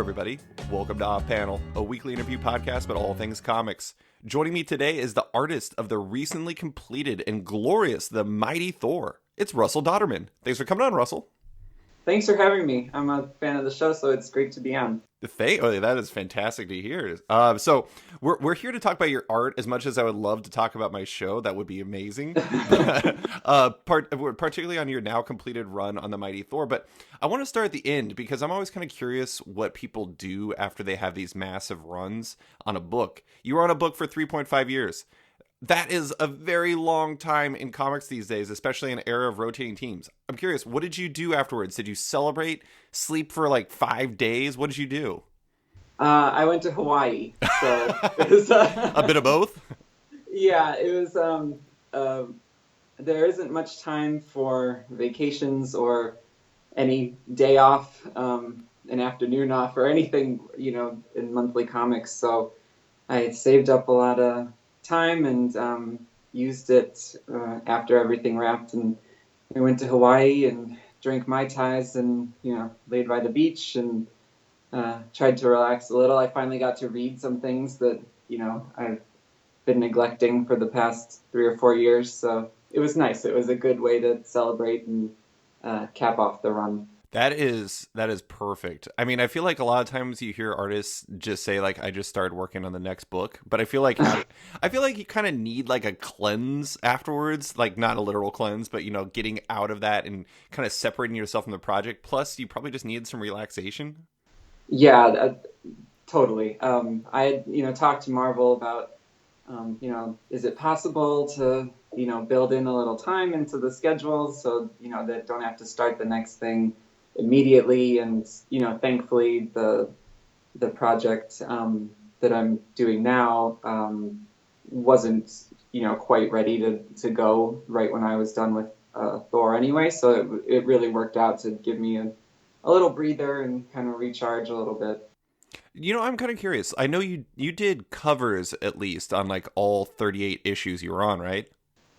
everybody. Welcome to Off Panel, a weekly interview podcast about all things comics. Joining me today is the artist of the recently completed and glorious The Mighty Thor. It's Russell Dauterman. Thanks for coming on, Russell. Thanks for having me. I'm a fan of the show, so it's great to be on. That is fantastic to hear. So we're here to talk about your art as much as I would love to talk about my show. That would be amazing. Particularly on your now completed run on the Mighty Thor. But I want to start at the end because I'm always kind of curious what people do after they have these massive runs on a book. You were on a book for 3.5 years. That is a very long time in comics these days, especially in an era of rotating teams. I'm curious, what did you do afterwards? Did you celebrate, sleep for like 5 days? What did you do? I went to Hawaii, so it was A bit of both? Yeah, it was. There isn't much time for vacations or any day off, an afternoon off, or anything, in monthly comics. So I saved up a lot of time and used it after everything wrapped, and we went to Hawaii and drank Mai Tais and laid by the beach and tried to relax a little. I finally got to read some things that I've been neglecting for the past 3 or 4 years, so it was nice. It was a good way to celebrate and cap off the run. That is perfect. I mean, I feel like a lot of times you hear artists just say like, I just started working on the next book, but I feel like you kind of need like a cleanse afterwards, like not a literal cleanse, but getting out of that and kind of separating yourself from the project. Plus, you probably just need some relaxation. Yeah, totally. I had talked to Marvel about is it possible to build in a little time into the schedule so that don't have to start the next thing immediately. And thankfully the project that I'm doing now wasn't quite ready to go right when I was done with Thor anyway, so it really worked out to give me a little breather and kind of recharge a little bit. I'm kind of curious. I know you did covers at least on like all 38 issues you were on, right?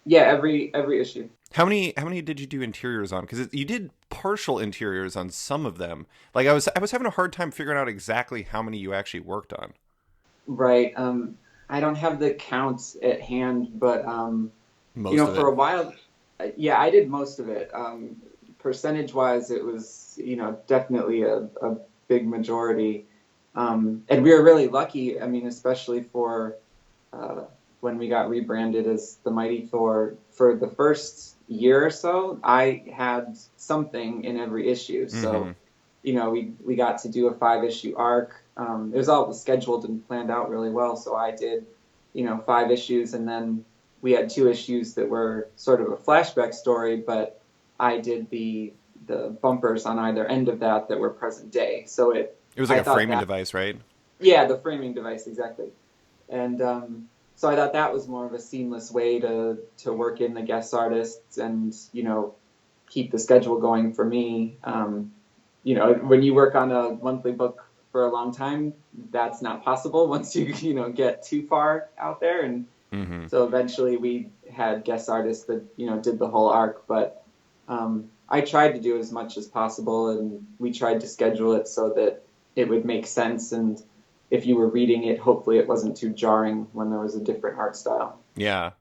Yeah, every issue. How many did you do interiors on? Because you did partial interiors on some of them. Like I was having a hard time figuring out exactly how many you actually worked on. Right. I don't have the counts at hand, but Most of for it. a while, yeah, I did most of it. Percentage-wise, it was definitely a big majority. And we were really lucky. I mean, especially for when we got rebranded as the Mighty Thor, for the first year or so, I had something in every issue. So, we got to do a 5-issue arc. It was all scheduled and planned out really well. So I did, 5 issues, and then we had 2 issues that were sort of a flashback story, but I did the bumpers on either end of that were present day. So It was like a framing device, right? yeah, the framing device, exactly. And so I thought that was more of a seamless way to work in the guest artists and, keep the schedule going for me. When you work on a monthly book for a long time, that's not possible once you, get too far out there. And so eventually we had guest artists that, did the whole arc. But I tried to do as much as possible, and we tried to schedule it so that it would make sense, and if you were reading it, hopefully it wasn't too jarring when there was a different art style. Yeah.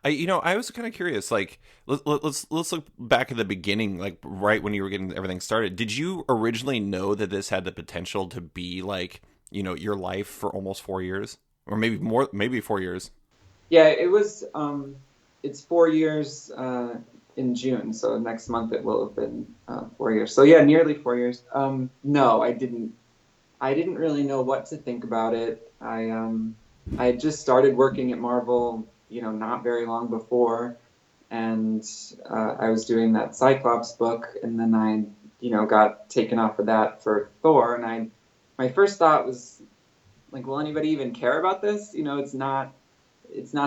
I was kind of curious, like, let's look back at the beginning, like right when you were getting everything started. Did you originally know that this had the potential to be like, your life for almost 4 years, or maybe more, maybe 4 years? Yeah, it was, it's 4 years in June, so next month it will have been 4 years. So yeah, nearly 4 years. No, I didn't really know what to think about it. I had just started working at Marvel, not very long before, and I was doing that Cyclops book, and then I, got taken off of that for Thor, and my first thought was like, will anybody even care about this? It's not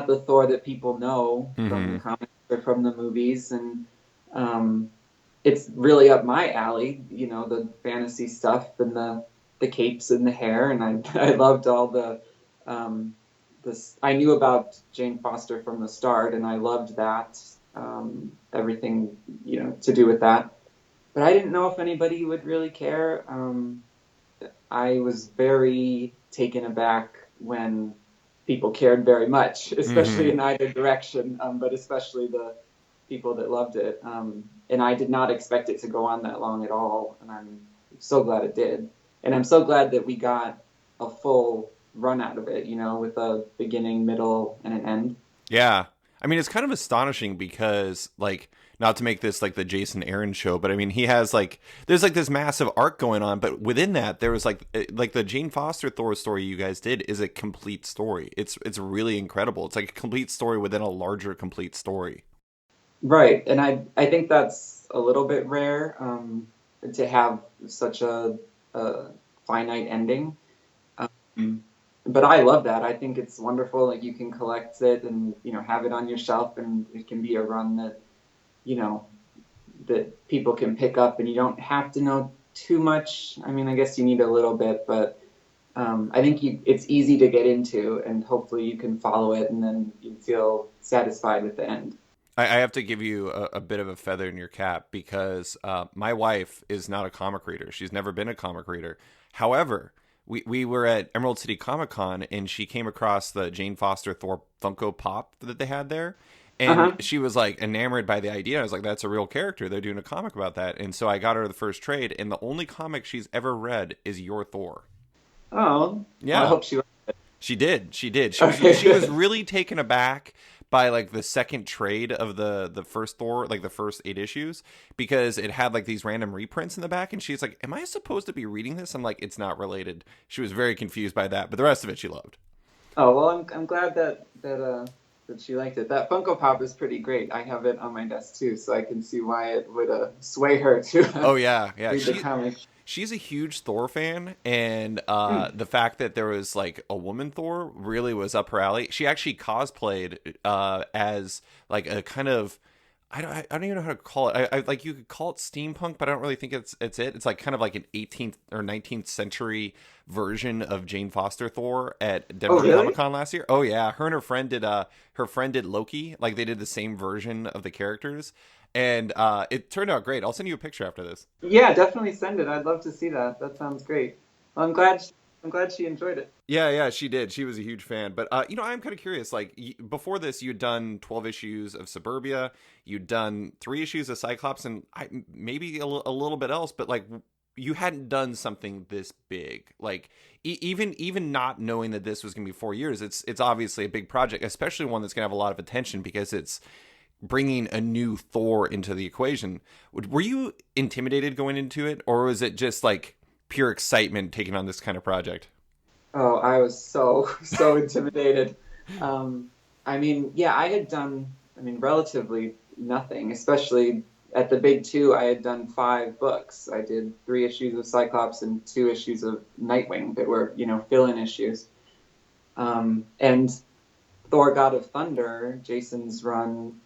the Thor that people know from the comics or from the movies, and it's really up my alley, the fantasy stuff and the capes and the hair, and I loved all the I knew about Jane Foster from the start, and I loved that, everything to do with that. But I didn't know if anybody would really care. I was very taken aback when people cared very much, especially Mm-hmm. in either direction, but especially the people that loved it. And I did not expect it to go on that long at all, and I'm so glad it did. And I'm so glad that we got a full run out of it, with a beginning, middle, and an end. Yeah. I mean, it's kind of astonishing because, like, not to make this like the Jason Aaron show, but I mean, he has like, there's like this massive arc going on, but within that, there was like the Jane Foster Thor story you guys did is a complete story. It's really incredible. It's like a complete story within a larger complete story. Right, and I think that's a little bit rare, to have such a finite ending. Um, but I love that. I think it's wonderful. Like you can collect it and have it on your shelf, and it can be a run that you know that people can pick up, and you don't have to know too much. I mean, I guess you need a little bit, but I think it's easy to get into, and hopefully you can follow it, and then you feel satisfied with the end. I have to give you a bit of a feather in your cap because my wife is not a comic reader. She's never been a comic reader. However, we were at Emerald City Comic Con and she came across the Jane Foster Thor Funko Pop that they had there. Uh And huh. she was like enamored by the idea. I was like, that's a real character. They're doing a comic about that. And so I got her the first trade. And the only comic she's ever read is Your Thor. Oh, well, I Yeah. hope she. She did. She did. Okay, She was good. really taken aback by like the second trade of the first Thor, like the first 8 issues, because it had like these random reprints in the back, and she's like, "Am I supposed to be reading this?" I'm like, "It's not related." She was very confused by that, but the rest of it she loved. Oh well, I'm glad that she liked it. That Funko Pop is pretty great. I have it on my desk too, so I can see why it would sway her to Oh yeah, yeah. read the comic. She's a huge Thor fan, and Hmm. the fact that there was like a woman Thor really was up her alley. She actually cosplayed as like a kind of I don't even know how to call it. I like you could call it steampunk, but I don't really think it's it. It's like kind of like an 18th or 19th century version of Jane Foster Thor at Oh Denver Comic really? Con last year. Oh yeah, her and her friend did Loki. Like they did the same version of the characters, and it turned out great. I'll send you a picture after this. Yeah, definitely send it. I'd love to see that. That sounds great. Well, I'm glad she enjoyed it. Yeah, yeah, she did. She was a huge fan. But I'm kind of curious. Like before this, you'd done 12 issues of Suburbia, you'd done 3 issues of Cyclops, and maybe a little bit else. But like, you hadn't done something this big. Like even not knowing that this was going to be 4 years, it's obviously a big project, especially one that's going to have a lot of attention because it's bringing a new Thor into the equation. Were you intimidated going into it, or was it just like pure excitement taking on this kind of project? Oh, I was so so intimidated. Um, I mean, yeah, I had done, I mean, relatively nothing, especially at the big two. I had done 5 books. I did 3 issues of Cyclops and 2 issues of Nightwing that were, fill-in issues. And Thor: God of Thunder, Jason's run,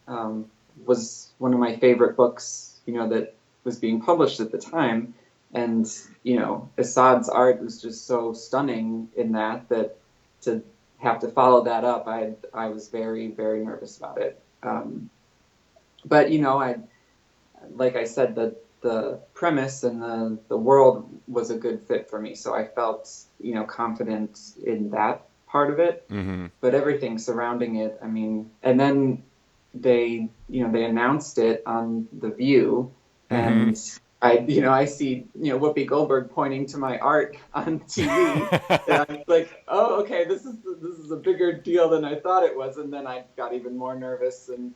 was one of my favorite books, that was being published at the time. And, Assad's art was just so stunning in that to have to follow that up, I was very, very nervous about it. But, like I said, the premise and the world was a good fit for me. So I felt, confident in that part of it, Mm-hmm. but everything surrounding it, I mean, and then they announced it on The View, Mm-hmm. and I see, Whoopi Goldberg pointing to my art on TV, and I'm like, oh, okay, this is a bigger deal than I thought it was, and then I got even more nervous, and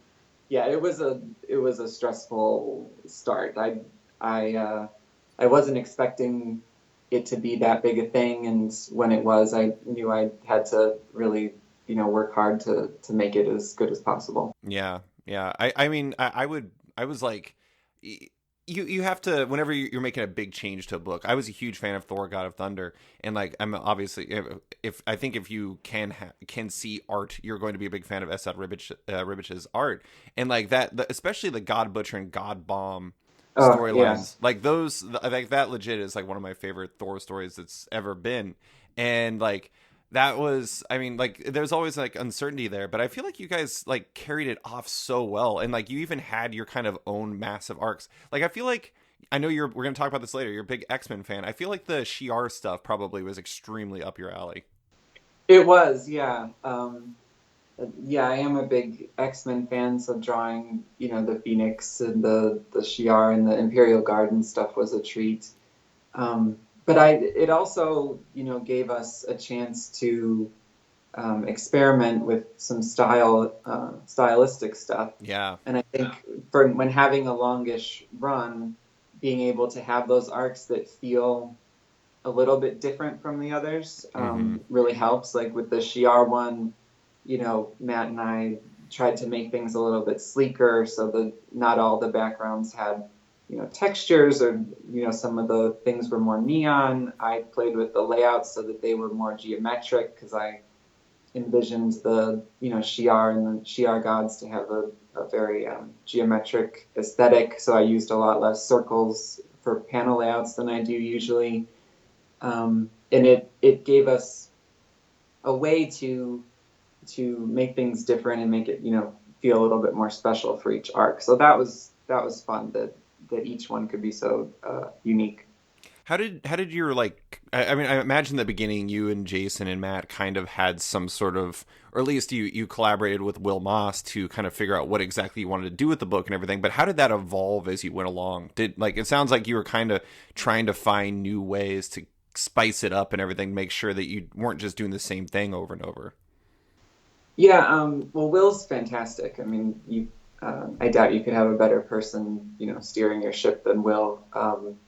yeah, it was a stressful start. I wasn't expecting it to be that big a thing, and when it was, I knew I had to really, work hard to make it as good as possible. Yeah, yeah. I mean, I was like, you have to whenever you're making a big change to a book. I was a huge fan of Thor: God of Thunder, and like I'm obviously if I think if you can see art, you're going to be a big fan of Esad Ribbich's art, and like especially the God Butcher and God Bomb Oh yeah. storylines, like those, like that legit is like one of my favorite Thor stories that's ever been, and like that was, I mean, like there's always like uncertainty there, but I feel like you guys like carried it off so well, and like you even had your kind of own massive arcs. Like I feel like I know we're going to talk about this later. You're a big X-Men fan. I feel like the Shi'ar stuff probably was extremely up your alley. It was, yeah. Yeah, I am a big X-Men fan, so drawing, the Phoenix and the Shi'ar and the Imperial Guard and stuff was a treat. But it also, gave us a chance to experiment with some stylistic stuff. Yeah. And I think for when having a longish run, being able to have those arcs that feel a little bit different from the others Mm-hmm. really helps. Like with the Shi'ar one, Matt and I tried to make things a little bit sleeker so that not all the backgrounds had, textures or, some of the things were more neon. I played with the layouts so that they were more geometric because I envisioned the, Shi'ar and the Shi'ar gods to have a very geometric aesthetic. So I used a lot less circles for panel layouts than I do usually. And it gave us a way to make things different and make it feel a little bit more special for each arc. So that was fun that each one could be so unique. How did your like? I mean, I imagine the beginning, you and Jason and Matt kind of had some sort of, or at least you collaborated with Will Moss to kind of figure out what exactly you wanted to do with the book and everything. But how did that evolve as you went along? It sounds like you were kind of trying to find new ways to spice it up and everything, make sure that you weren't just doing the same thing over and over. Yeah, well, Will's fantastic. I mean, I doubt you could have a better person, steering your ship than Will.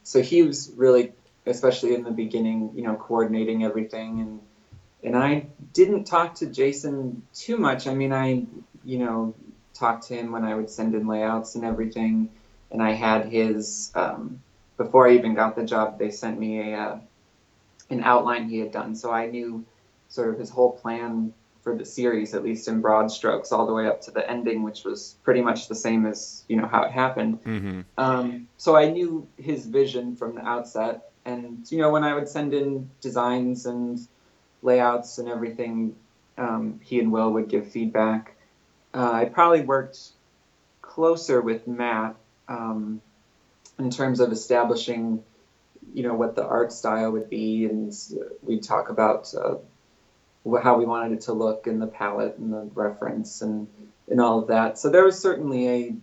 So he was really, especially in the beginning, coordinating everything, and I didn't talk to Jason too much. I mean, I, talked to him when I would send in layouts and everything, and I had his, before I even got the job, they sent me an outline he had done, so I knew sort of his whole plan for the series, at least in broad strokes, all the way up to the ending, which was pretty much the same as how it happened. Mm-hmm. So I knew his vision from the outset, and when I would send in designs and layouts and everything, he and Will would give feedback. I probably worked closer with Matt in terms of establishing what the art style would be, and we talk about how we wanted it to look and the palette and the reference and all of that. So there was certainly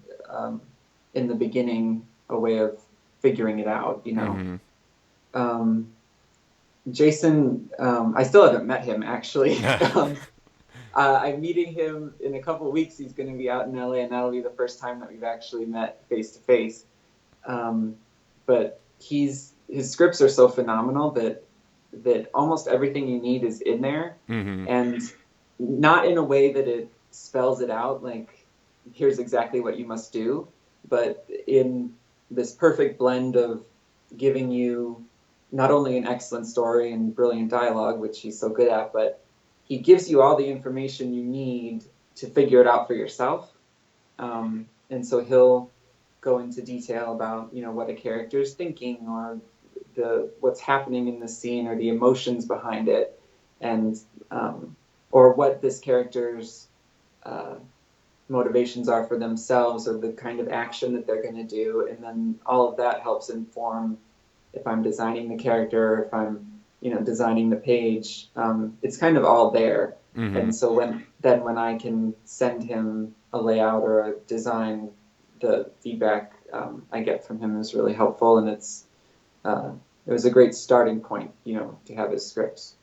in the beginning, a way of figuring it out. Mm-hmm. Um, Jason, I still haven't met him actually. I'm meeting him in a couple of weeks. He's going to be out in LA, and that'll be the first time that we've actually met face to face. But his scripts are so phenomenal that almost everything you need is in there, Mm-hmm. and not in a way that it spells it out like here's exactly what you must do, but in this perfect blend of giving you not only an excellent story and brilliant dialogue, which he's so good at, but he gives you all the information you need to figure it out for yourself. And so he'll go into detail about what a character is thinking or what's happening in the scene or the emotions behind it, and or what this character's uh, motivations are for themselves or the kind of action that they're going to do, and then all of that helps inform if I'm designing the character or if I'm designing the page. It's kind of all there. Mm-hmm. And so when I can send him a layout or a design, the feedback I get from him is really helpful, and uh, it was a great starting point, to have his scripts.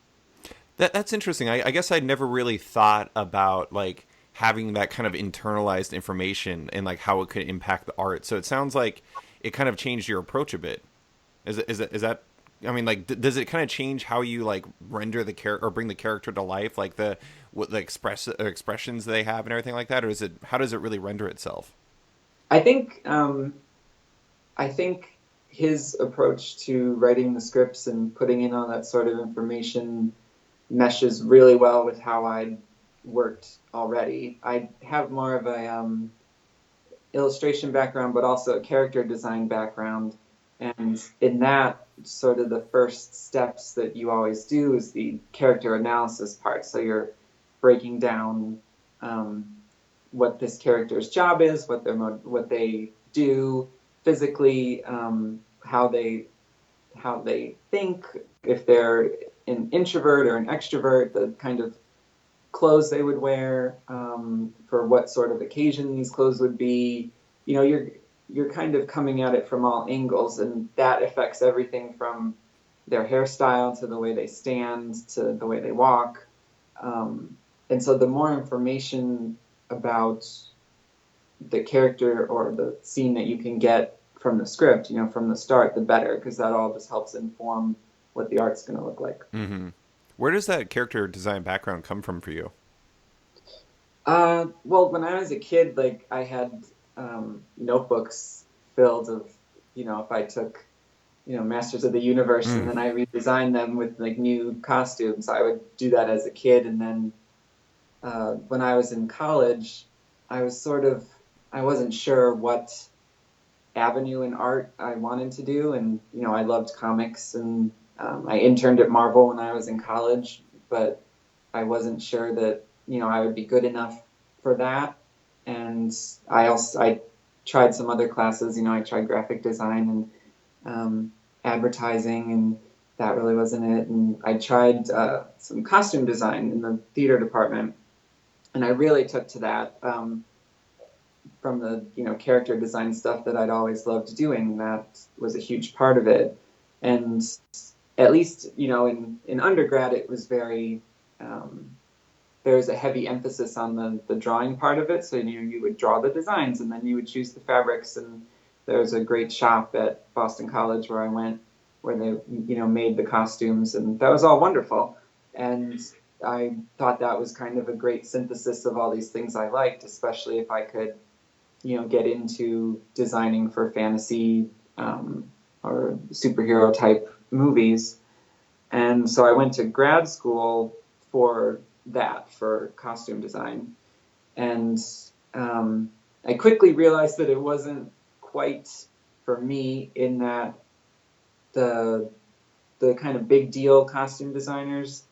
That's interesting. I guess I'd never really thought about like having that kind of internalized information and like how it could impact the art. So it sounds like it kind of changed your approach a bit. Is that? I mean, like, does it kind of change how you like render the character or bring the character to life, like what the expressions they have and everything like that, or is it how does it really render itself? I think I think his approach to writing the scripts and putting in all that sort of information meshes really well with how I worked already. I have more of a illustration background, but also a character design background. And in that, sort of the first steps that you always do is the character analysis part. So you're breaking down what this character's job is, what they do, physically, how they think, if they're an introvert or an extrovert, the kind of clothes they would wear, for what sort of occasion these clothes would be. You know, you're kind of coming at it from all angles, and that affects everything from their hairstyle to the way they stand to the way they walk. Um, and so the more information about the character or the scene that you can get from the script, you know, from the start, the better, because that all just helps inform what the art's going to look like. Mm-hmm. Where does that character design background come from for you? Well, when I was a kid, like I had notebooks filled of, you know, if I took, you know, Masters of the Universe and Mm. then I redesigned them with like new costumes, I would do that as a kid. And then when I was in college, I was sort of, I wasn't sure what avenue in art I wanted to do. And, you know, I loved comics and I interned at Marvel when I was in college, but I wasn't sure that, you know, I would be good enough for that. And I tried some other classes, you know, I tried graphic design and advertising, and that really wasn't it. And I tried some costume design in the theater department, and I really took to that. From the, you know, character design stuff that I'd always loved doing. That was a huge part of it, and at least, you know, in undergrad it was very there was a heavy emphasis on the drawing part of it. So you would draw the designs and then you would choose the fabrics. And there was a great shop at Boston College where I went, where they, you know, made the costumes, and that was all wonderful. And I thought that was kind of a great synthesis of all these things I liked, especially if I could, you know, get into designing for fantasy or superhero type movies. And so I went to grad school for that, for costume design. And I quickly realized that it wasn't quite for me, in that the the kind of big deal costume designers,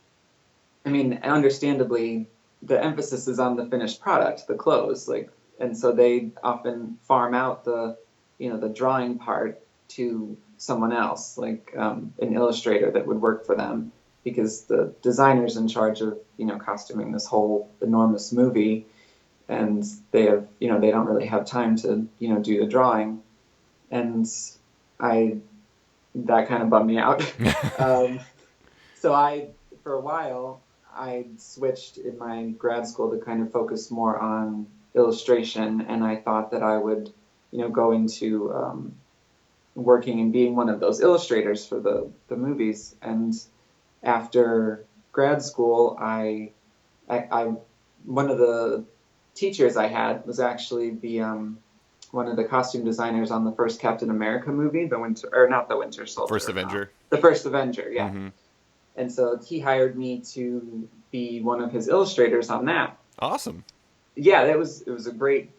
I mean, understandably, the emphasis is on the finished product, the clothes, like, and so they often farm out the, you know, the drawing part to someone else, like an illustrator that would work for them, because the designer's in charge of, you know, costuming this whole enormous movie, and they have, you know, they don't really have time to, you know, do the drawing, and I that kind of bummed me out. um, so I, for a while, I switched in my grad school to kind of focus more on illustration, and I thought that I would, you know, go into working and being one of those illustrators for the movies. And after grad school, I one of the teachers I had was actually the one of the costume designers on the first Captain America movie, the Winter, or not the Winter First Soldier, Avenger. the first Avenger, yeah. Mm-hmm. And so he hired me to be one of his illustrators on that. Awesome. Yeah, it was a great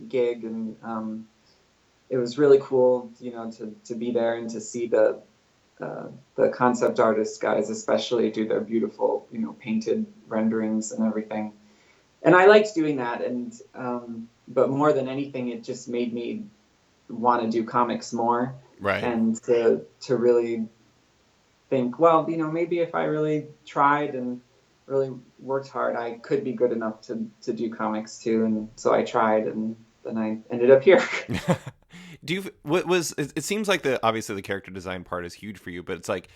gig, and it was really cool, you know, to be there and to see the concept artist guys especially do their beautiful, you know, painted renderings and everything. And I liked doing that, and but more than anything, it just made me want to do comics more, Right. and to really think, well, you know, maybe if I really tried and really worked hard, I could be good enough to do comics too. And so I tried, and then I ended up here. Do you what was it seems like the obviously the character design part is huge for you, but it's like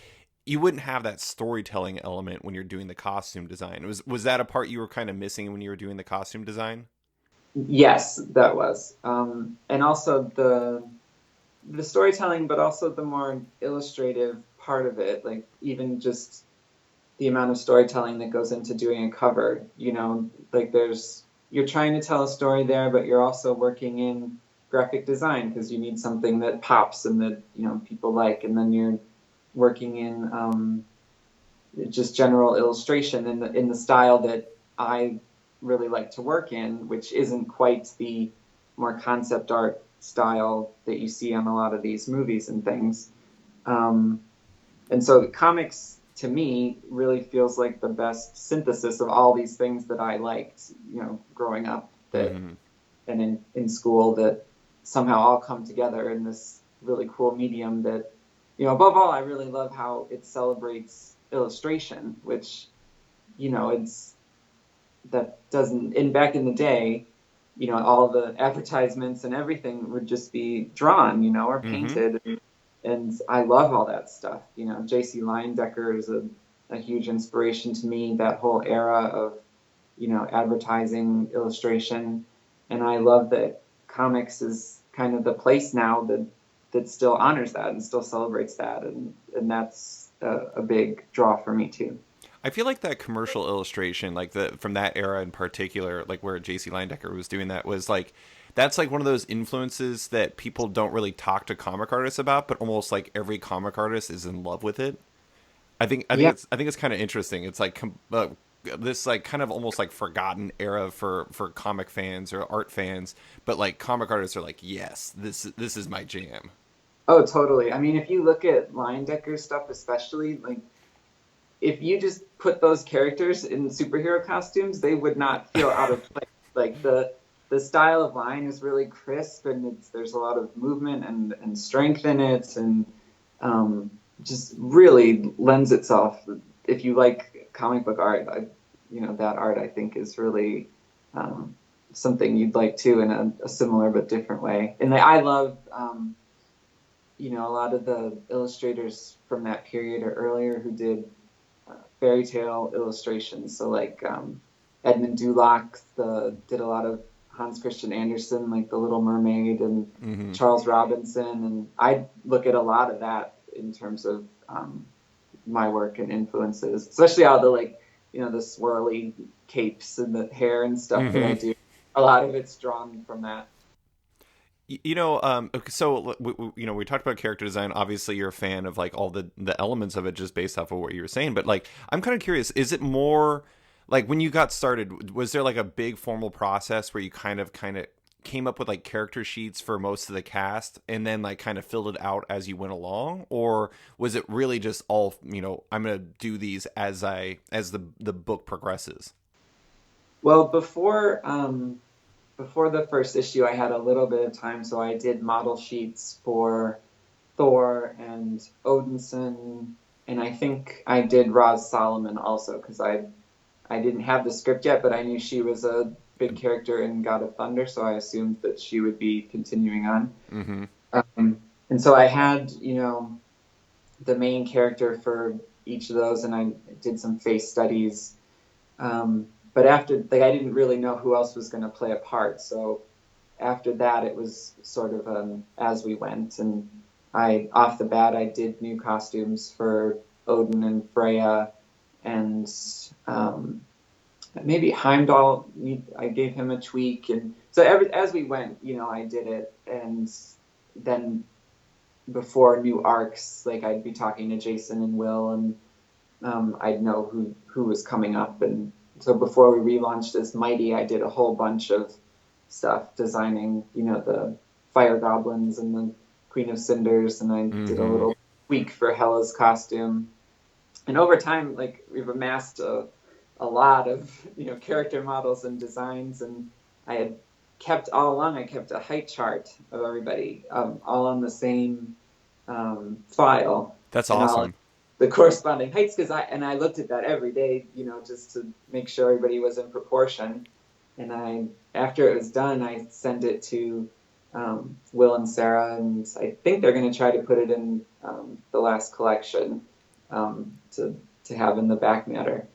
you wouldn't have that storytelling element when you're doing the costume design. Was that a part you were kind of missing when you were doing the costume design? Yes, that was, and also the storytelling, but also the more illustrative part of it, like even just the amount of storytelling that goes into doing a cover. You know, like you're trying to tell a story there, but you're also working in graphic design because you need something that pops and that, you know, people like, and then you're working in just general illustration in the style that I really like to work in, which isn't quite the more concept art style that you see on a lot of these movies and things. Um, and so the comics to me really feels like the best synthesis of all these things that I liked, you know, growing up, that Mm-hmm. and in school, that somehow all come together in this really cool medium that, above all, I really love how it celebrates illustration, which, it's that doesn't in back in the day, all the advertisements and everything would just be drawn, or Mm-hmm. painted, and I love all that stuff. JC Leyendecker is a huge inspiration to me, that whole era of, advertising, illustration. And I love that comics is kind of the place now that still honors that and still celebrates that. And that's a big draw for me too. I feel like that commercial illustration, like the from that era in particular, like where J.C. Leyendecker was doing that, was like that's like one of those influences that people don't really talk to comic artists about, but almost like every comic artist is in love with it. Yeah. I think it's kind of interesting. It's like this like kind of almost like forgotten era for comic fans or art fans, but like comic artists are like, yes, this is my jam. Oh, totally. I mean, if you look at Leyendecker stuff, especially, like, if you just put those characters in superhero costumes, they would not feel out of place. Like the style of line is really crisp, and there's a lot of movement and strength in it, and um, just really lends itself. If you like comic book art, that art I think is really um, something you'd like too, in a similar but different way. And I love. A lot of the illustrators from that period or earlier who did fairy tale illustrations. So like Edmund Dulac did a lot of Hans Christian Andersen, like The Little Mermaid, and Mm-hmm. Charles Robinson. And I look at a lot of that in terms of my work and influences, especially all the like, the swirly capes and the hair and stuff that Mm-hmm. I do. A lot of it's drawn from that. Okay, so we talked about character design. Obviously, you're a fan of like all the elements of it, just based off of what you were saying. But like, I'm kind of curious: is it more like when you got started? Was there like a big formal process where you kind of came up with like character sheets for most of the cast, and then like kind of filled it out as you went along, or was it really just all I'm gonna do these as the book progresses? Well, before the first issue, I had a little bit of time, so I did model sheets for Thor and Odinson, and I think I did Roz Solomon also, because I didn't have the script yet, but I knew she was a big character in God of Thunder, so I assumed that she would be continuing on. Mm-hmm. And so I had, the main character for each of those, and I did some face studies. But after, like, I didn't really know who else was going to play a part, so after that, it was sort of as we went. And off the bat, I did new costumes for Odin and Freya, and maybe Heimdall. I gave him a tweak, and so as we went, I did it. And then before new arcs, like I'd be talking to Jason and Will, and I'd know who was coming up. And so before we relaunched as Mighty, I did a whole bunch of stuff designing, the fire goblins and the Queen of Cinders, and I did a Mm-hmm. little tweak for Hela's costume. And over time, like we've amassed a lot of character models and designs, and I had kept all along. I kept a height chart of everybody, all on the same file, That's and all awesome. the corresponding heights, because I looked at that every day, just to make sure everybody was in proportion. And after it was done, I sent it to Will and Sarah, and I think they're going to try to put it in the last collection, to have in the back matter.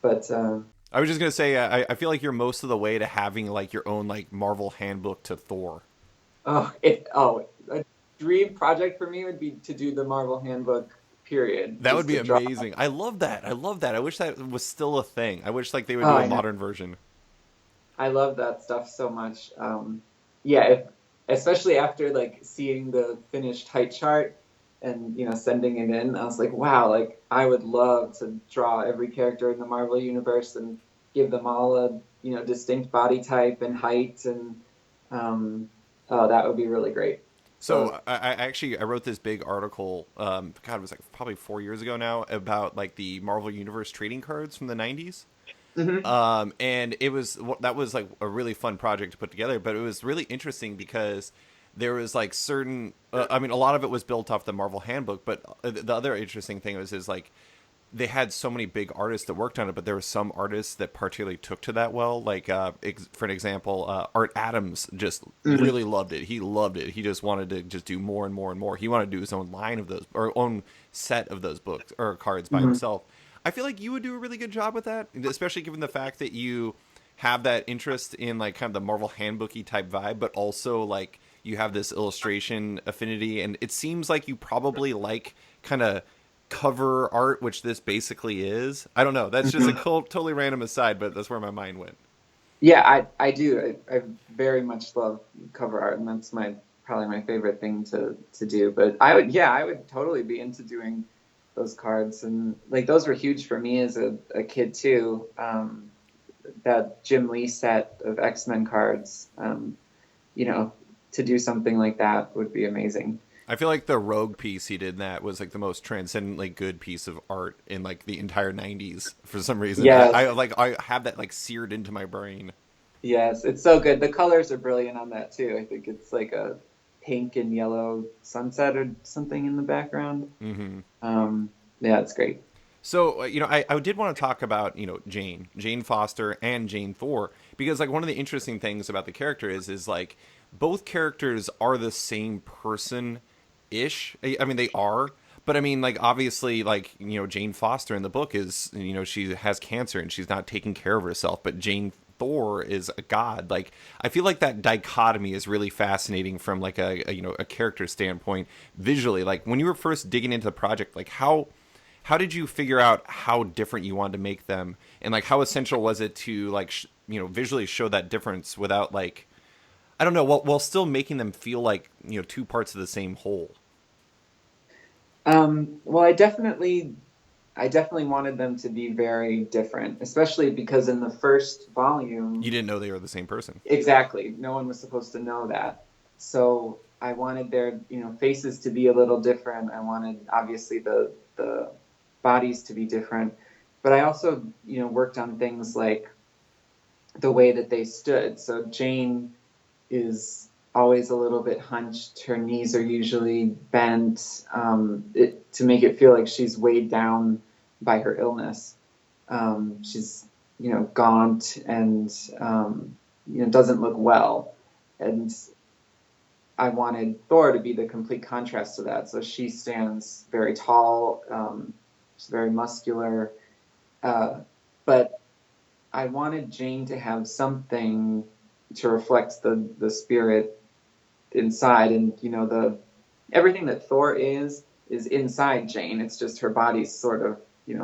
But I was just gonna say, I feel like you're most of the way to having like your own like Marvel handbook to Thor. a dream project for me would be to do the Marvel Handbook. Period. That would Just be to draw. amazing. I love that. I love that. I wish that was still a thing. I wish like they would Oh, do a I know. modern version. I love that stuff so much. Yeah, especially after like seeing the finished height chart and sending it in, I was like, wow, like I would love to draw every character in the Marvel universe and give them all a distinct body type and height, and oh, that would be really great. So So I wrote this big article. God, it was like probably 4 years ago now about like the Marvel Universe trading cards from the '90s. Hmm. And that was like a really fun project to put together, but it was really interesting because there was like certain I mean, a lot of it was built off the Marvel handbook, but the other interesting thing was is like they had so many big artists that worked on it, but there were some artists that particularly took to that well. Like, for an example, Art Adams just Hmm. really loved it. He loved it. He just wanted to just do more and more and more. He wanted to do his own line of those, or own set of those books or cards by Hmm. himself. I feel like you would do a really good job with that, especially given the fact that you have that interest in like kind of the Marvel handbooky type vibe, but also like you have this illustration affinity, and it seems like you probably like kind of cover art, which this basically is. I don't know. That's just a Hmm. totally random aside, but that's where my mind went. Yeah, I do. I very much love cover art, and that's my probably my favorite thing to do. But I would totally be into doing those cards, and like those were huge for me as a kid too. That Jim Lee set of X-Men cards, you know, to do something like that would be amazing. I feel like the Rogue piece he did in that was like the most transcendently good piece of art in like the entire '90s for some reason. Yes, I have that like seared into my brain. yes, it's so good. The colors are brilliant on that too. I think it's like a pink and yellow sunset or something in the background. Hmm. Um, yeah, it's great. So I did want to talk about Jane Foster and Jane Thor, because like one of the interesting things about the character is like both characters are the same person ish. I mean, they are, but I mean, like obviously, like Jane Foster in the book is she has cancer and she's not taking care of herself, but Jane Thor is a god. Like I feel like that dichotomy is really fascinating from like a character standpoint visually. Like when you were first digging into the project, like how did you figure out how different you wanted to make them, and like how essential was it to like visually show that difference without like I don't know, while still making them feel like two parts of the same whole. Well, I definitely wanted them to be very different, especially because in the first You volume, didn't know they were the same person. exactly, no one was supposed to know that. So I wanted their, faces to be a little different. I wanted obviously the bodies to be different, but I also, worked on things like the way that they stood. So Jane is always a little bit hunched. Her knees are usually bent to make it feel like she's weighed down by her illness. She's gaunt and doesn't look well, and I wanted Thor to be the complete contrast to that. So she stands very tall. She's very muscular, uh, but I wanted Jane to have something to reflect the spirit inside, and the everything that Thor is inside Jane. It's just her body's sort of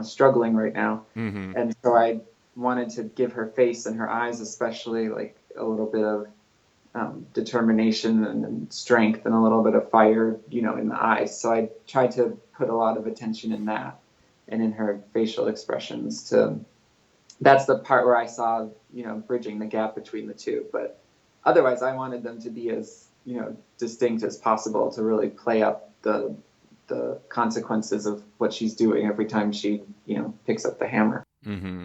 struggling right now, Mm-hmm. and so I wanted to give her face and her eyes, especially like a little bit of determination and strength and a little bit of fire, in the eyes. So I tried to put a lot of attention in that and in her facial expressions to that's the part where I saw, bridging the gap between the two. But otherwise, I wanted them to be as, distinct as possible to really play up the consequences of what she's doing every time she, picks up the hammer. Mm-hmm.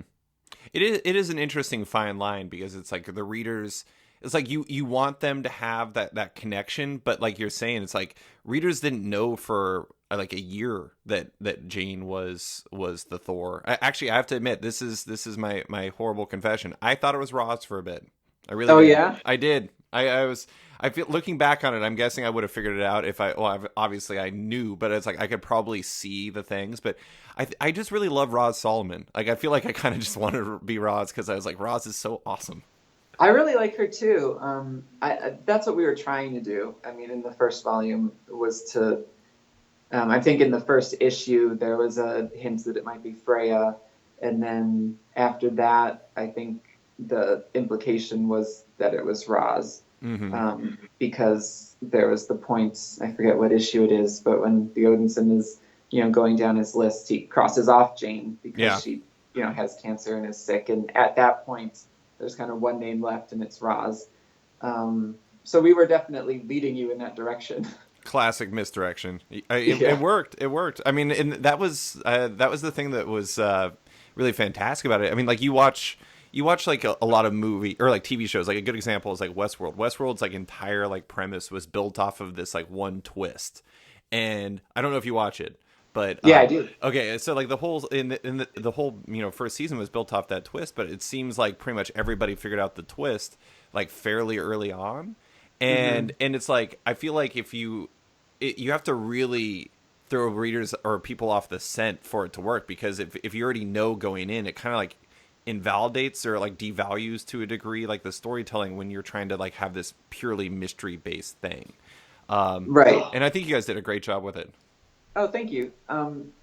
It is an interesting fine line, because it's like the readers, it's like you want them to have that connection, but like you're saying, it's like readers didn't know for like a year that Jane was the Thor. Actually, I have to admit, this is my horrible confession. I thought it was Ross for a bit. I really Oh did. yeah. I did. I was. I feel, looking back on it, I'm guessing I would have figured it out if obviously I knew, but it's like I could probably see the things. But I just really love Roz Solomon. Like I feel like I kind of just wanted to be Roz, because I was like, Roz is so awesome. I really like her too. That's what we were trying to do. I mean, in the first volume was to. I think in the first issue there was a hint that it might be Freya, and then after that, I think the implication was that it was Roz, Mm-hmm. because there was the point, I forget what issue it is, but when the Odinson is going down his list, he crosses off Jane because Yeah. she has cancer and is sick, and at that point there's kind of one name left and it's Roz. So we were definitely leading you in that direction. Classic misdirection. It Yeah. worked. It worked. I mean, and that was the thing that was really fantastic about it. I mean, like you watch like a lot of movie or like TV shows. Like a good example is like Westworld. Westworld's like entire like premise was built off of this like one twist, and I don't know if you watch it, but Yeah, I do. okay, so like the whole the whole first season was built off that twist, but it seems like pretty much everybody figured out the twist like fairly early on, Hmm. and it's like I feel like you have to really throw readers or people off the scent for it to work, because if you already know going in, it kind of like invalidates or like devalues to a degree like the storytelling when you're trying to like have this purely mystery based thing. um Right. and I think you guys did a great job with it. Oh, thank you.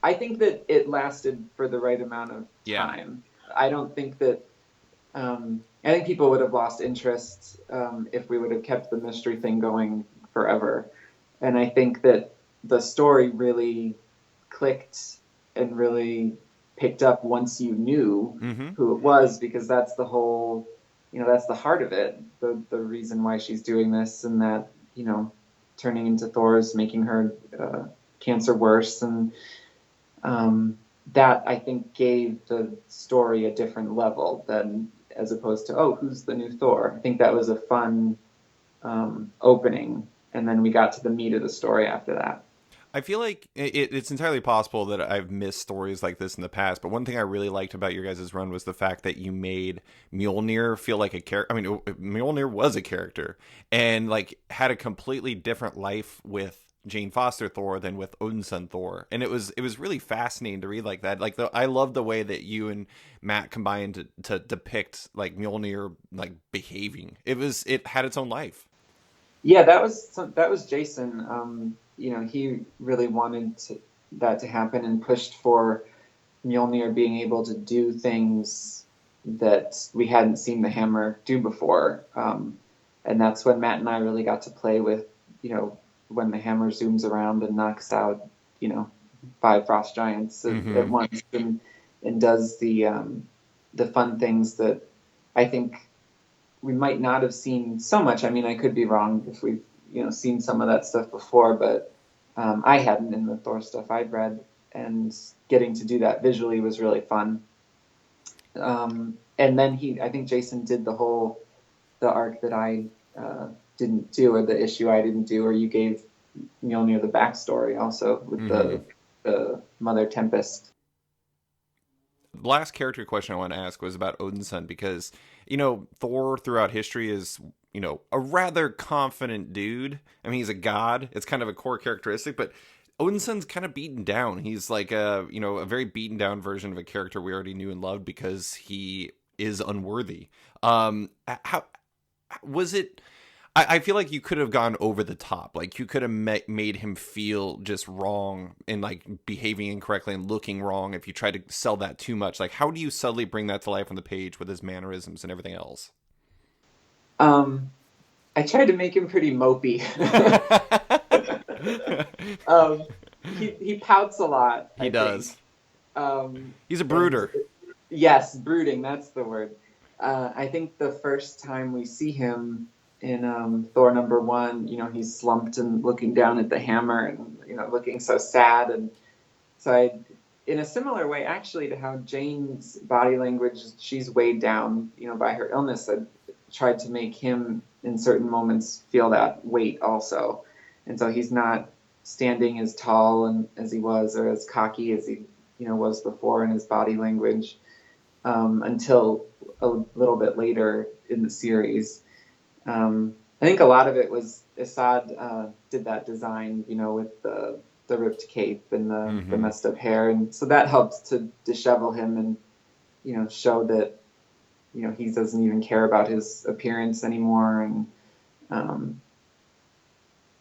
I think that it lasted for the right amount of Yeah. time. I don't think that. I think people would have lost interest if we would have kept the mystery thing going forever. And I think that the story really clicked and really picked up once you knew Mm-hmm. who it was, because that's the whole, that's the heart of it. The reason why she's doing this, and that, turning into Thor's making her cancer worse, and that I think gave the story a different level than, as opposed to, oh, who's the new Thor? I think that was a fun opening, and then we got to the meat of the story after that. I feel like it's entirely possible that I've missed stories like this in the past, but one thing I really liked about your guys' run was the fact that you made Mjolnir feel like a character. I mean, Mjolnir was a character and like had a completely different life with Jane Foster Thor than with Odinson Thor, and it was really fascinating to read like that. Like I love the way that you and Matt combined to depict like Mjolnir like behaving. It had its own life. Yeah, that was Jason. He really wanted that to happen, and pushed for Mjolnir being able to do things that we hadn't seen the hammer do before. And that's when Matt and I really got to play with, when the hammer zooms around and knocks out, you know, five frost giants at Mm-hmm. once, and does the fun things that I think we might not have seen so much. I mean, I could be wrong if we've, seen some of that stuff before, but I hadn't in the Thor stuff I'd read, and getting to do that visually was really fun. And then I think Jason did the arc that I didn't do, or the issue I didn't do, or you gave Mjolnir the backstory also with Mm-hmm. the Mother Tempest. The last character question I want to ask was about Odinson, because Thor throughout history is a rather confident dude. I mean, he's a god. It's kind of a core characteristic, but Odinson's kind of beaten down. He's like a very beaten down version of a character we already knew and loved because he is unworthy. How was it? I feel like you could have gone over the top. Like you could have made him feel just wrong and like behaving incorrectly and looking wrong if you tried to sell that too much. Like, how do you subtly bring that to life on the page with his mannerisms and everything else? Um, I tried to make him pretty mopey. um, he pouts a lot, He I think. does. Um, He's a and brooder. yes, brooding, that's the word. I think the first time we see him in Thor #1, he's slumped and looking down at the hammer, and looking so sad. And so in a similar way, actually, to how Jane's body language, she's weighed down, by her illness. I tried to make him in certain moments feel that weight also, and so he's not standing as tall and as he was, or as cocky as he was before in his body language, until a little bit later in the series. I think a lot of it was Assad did that design, with the ripped cape and the Mm-hmm. messed up hair, and so that helped to dishevel him, and show that he doesn't even care about his appearance anymore, um,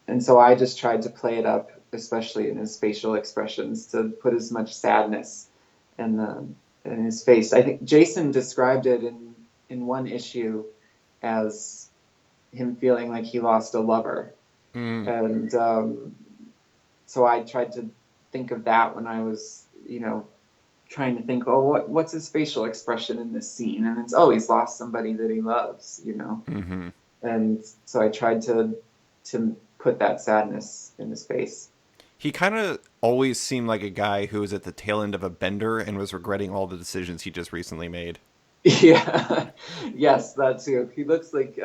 and so I just tried to play it up, especially in his facial expressions, to put as much sadness in the in his face. I think Jason described it in one issue as him feeling like he lost a lover, Mm. and so I tried to think of that when I was, trying to think, oh, what's his facial expression in this scene? And it's, oh, he's lost somebody that he loves. Mm-hmm. And so I tried to put that sadness in his face. He kind of always seemed like a guy who was at the tail end of a bender and was regretting all the decisions he just recently made. Yeah, yes, that too. He looks like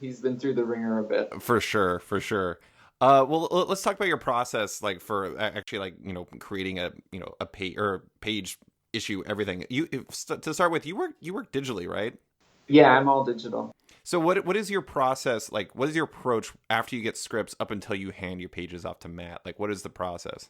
he's been through the ringer a bit. For sure, for sure. Well, let's talk about your process, like for actually, like creating a page or page issue, everything. To start with, you work digitally, right? Yeah, I'm all digital. So what is your process like? What is your approach after you get scripts up until you hand your pages off to Matt? Like, what is the process?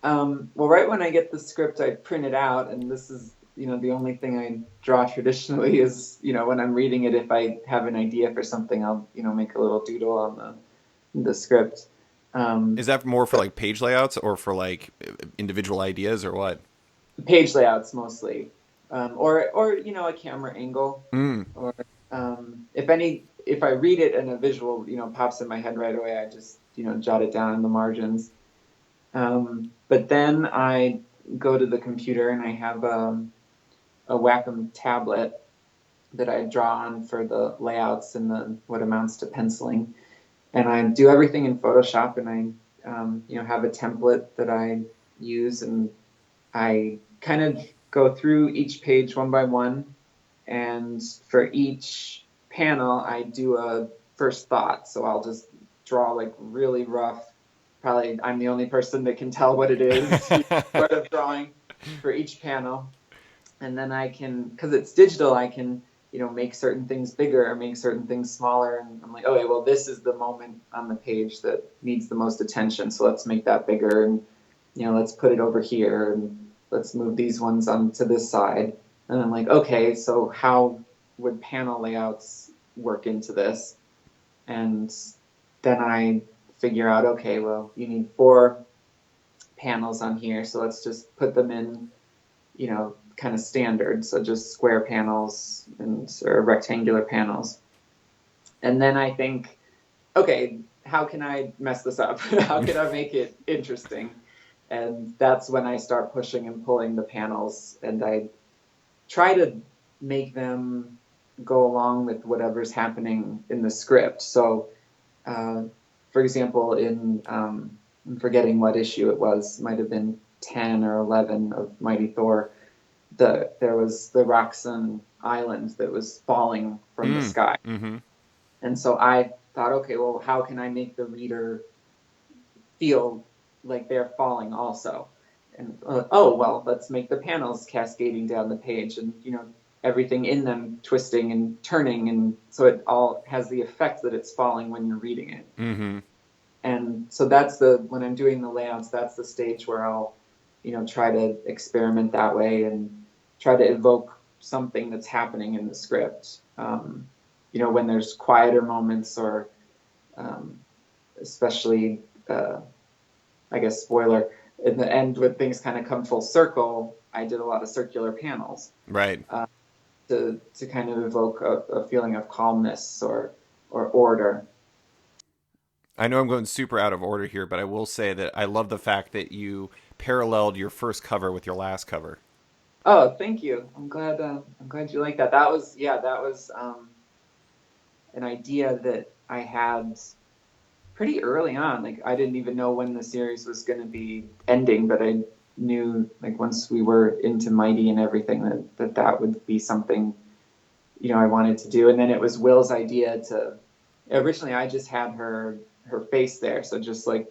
Well, right when I get the script, I print it out, and this is, the only thing I draw traditionally is, when I'm reading it, if I have an idea for something, I'll, make a little doodle on the script. Is that more for But like page layouts or for like individual ideas or what? page layouts mostly, or a camera angle, Mm. or if I read it and a visual, pops in my head right away, I just, jot it down in the margins. But then I go to the computer and I have a Wacom tablet that I draw on for the layouts and the what amounts to penciling. And I do everything in Photoshop, and I have a template that I use, and I kind of go through each page one by one, and for each panel I do a first thought. So I'll just draw like really rough. Probably I'm the only person that can tell what it is, what I'm drawing for each panel. And then I can, because it's digital, I can make certain things bigger or make certain things smaller. And I'm like, okay, well, this is the moment on the page that needs the most attention, so let's make that bigger, and let's put it over here, and let's move these ones onto this side. And I'm like, okay, so how would panel layouts work into this? And then I figure out, okay, well, you need 4 panels on here, so let's just put them in, kind of standard, so just square panels or rectangular panels. And then I think, okay, how can I mess this up? How can I make it interesting? And that's when I start pushing and pulling the panels, and I try to make them go along with whatever's happening in the script. So, for example, I'm forgetting what issue it was, might have been 10 or 11 of Mighty Thor. There was the Roxxon island that was falling from the Mm. sky, Mm-hmm. and so I thought, okay, well, how can I make the reader feel like they're falling also? And oh well, let's make the panels cascading down the page, and everything in them twisting and turning, and so it all has the effect that it's falling when you're reading it. Mm-hmm. And so that's when I'm doing the layouts, that's the stage where I'll try to experiment that way and try to evoke something that's happening in the script. When there's quieter moments, or um, especially I guess spoiler, in the end when things kind of come full circle, I did a lot of circular panels, Right. to kind of evoke a feeling of calmness or order. I know I'm going super out of order here, but I will say that I love the fact that you paralleled your first cover with your last cover. Oh, thank you. I'm glad you like that. That was an idea that I had pretty early on. Like, I didn't even know when the series was going to be ending, but I knew, like, once we were into Mighty and everything, that would be something I wanted to do. And then it was Will's idea to. Originally, I just had her face there, so just like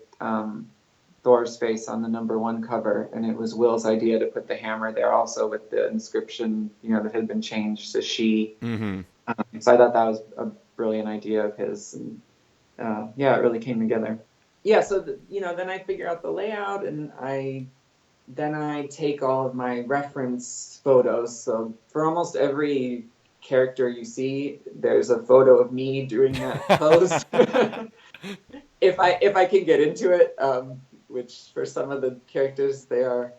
Thor's face on the #1 cover, and it was Will's idea to put the hammer there also with the inscription, that had been changed to she. Mm-hmm. So I thought that was a brilliant idea of his, and yeah, it really came together. Yeah, so then I figure out the layout, and I take all of my reference photos. So for almost every character you see, there's a photo of me doing that pose. If I can get into it, which for some of the characters they are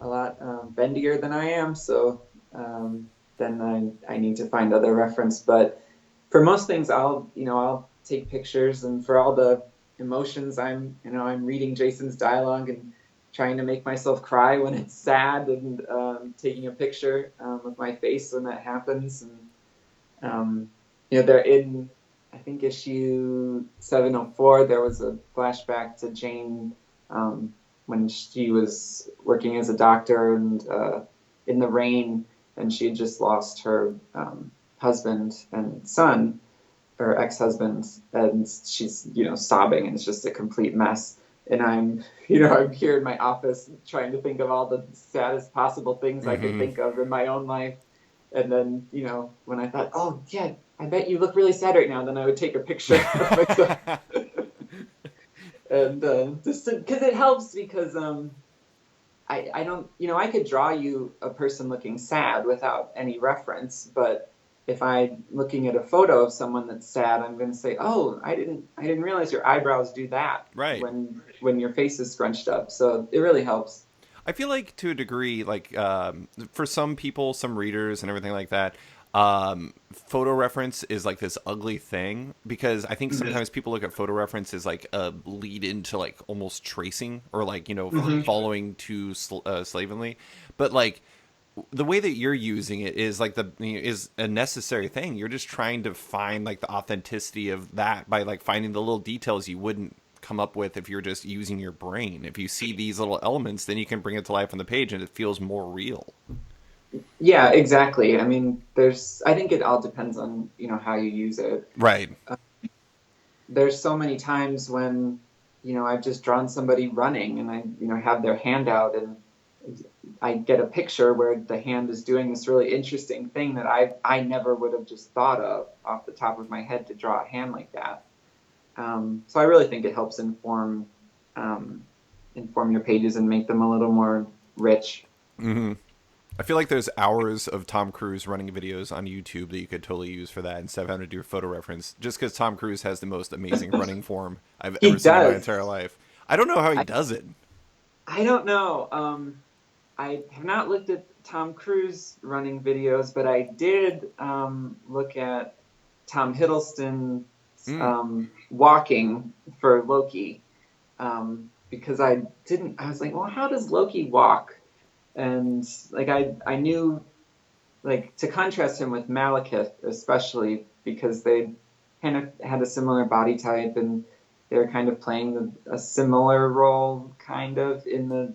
a lot bendier than I am, so then I need to find other reference. But for most things, I'll take pictures, and for all the emotions, I'm reading Jason's dialogue and trying to make myself cry when it's sad, and taking a picture of my face when that happens. And they're in, I think, issue 704. There was a flashback to Jane when she was working as a doctor and in the rain, and she had just lost her husband and son, her ex-husband, and she's sobbing, and it's just a complete mess. And I'm here in my office trying to think of all the saddest possible things I could Hmm. think of in my own life. And then, when I thought, oh, yeah, I bet you look really sad right now, then I would take a picture of myself. And just because it helps, because I don't, I could draw you a person looking sad without any reference, but if I'm looking at a photo of someone that's sad, I'm going to say, oh, I didn't realize your eyebrows do that Right. when your face is scrunched up. So it really helps. I feel like to a degree, like for some people, some readers, and everything like that, photo reference is like this ugly thing because I think Mm-hmm. sometimes people look at photo reference as like a lead into like almost tracing or like Mm-hmm. following too slavenly, but like the way that you're using it is like is a necessary thing. You're just trying to find like the authenticity of that by like finding the little details you wouldn't come up with if you're just using your brain. If you see these little elements, then you can bring it to life on the page and it feels more real. Yeah, exactly. I mean, I think it all depends on, how you use it. Right. There's so many times when I've just drawn somebody running, and I have their hand out, and I get a picture where the hand is doing this really interesting thing that I never would have just thought of off the top of my head to draw a hand like that. So I really think it helps um, inform your pages and make them a little more rich. Hmm. I feel like there's hours of Tom Cruise running videos on YouTube that you could totally use for that instead of having to do a photo reference. Just because Tom Cruise has the most amazing running form I've He ever seen in my does. entire life. I don't know how he I does it. I don't know. I have not looked at Tom Cruise running videos, but I did look at Tom Hiddleston Mm. walking for Loki, because I didn't. I was like, well, how does Loki walk? And like I knew, like, to contrast him with Malekith, especially because they kind of had a similar body type, and they were kind of playing a similar role kind of in the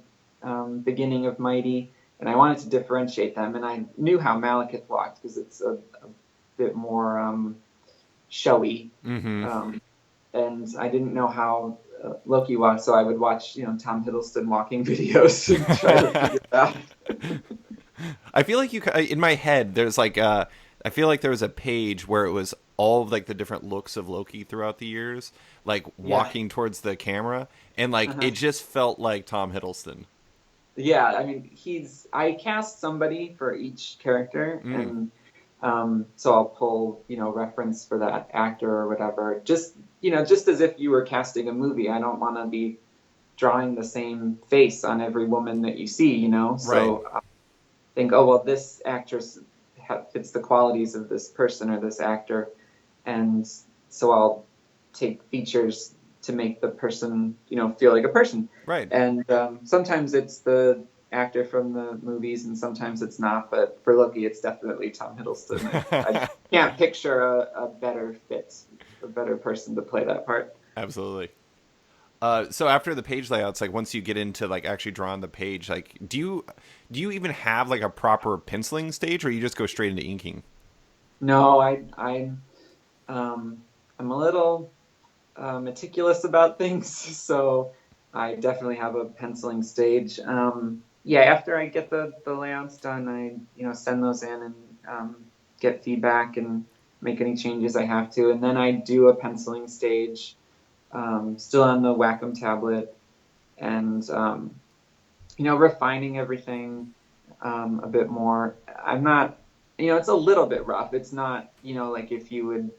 beginning of Mighty, and I wanted to differentiate them, and I knew how Malekith walked because it's a bit more showy, Hmm. um, and I didn't know how Loki walked, so I would watch Tom Hiddleston walking videos and try to figure it out. I feel like in my head there's like I feel like there was a page where it was all of like the different looks of Loki throughout the years, like Yeah. walking towards the camera, and like Uh-huh. it just felt like Tom Hiddleston. Yeah, I mean, I cast somebody for each character, Mm. and so I'll pull, reference for that actor or whatever. Just as if you were casting a movie. I don't want to be drawing the same face on every woman that you see, Right. So I think, oh, well, this actress fits the qualities of this person or this actor, and so I'll take features to make the person, feel like a person. Right. And sometimes it's the actor from the movies, and sometimes it's not. But for Loki, it's definitely Tom Hiddleston. I can't picture a better fit, a better person to play that part. Absolutely. So after the page layouts, like once you get into like actually drawing the page, like do you even have like a proper penciling stage, or you just go straight into inking? No, um, I'm a little meticulous about things, so I definitely have a penciling stage. Yeah, after I get the layouts done, I send those in and get feedback and make any changes I have to, and then I do a penciling stage, still on the Wacom tablet, and refining everything a bit more. I'm not, it's a little bit rough. It's not, like if you would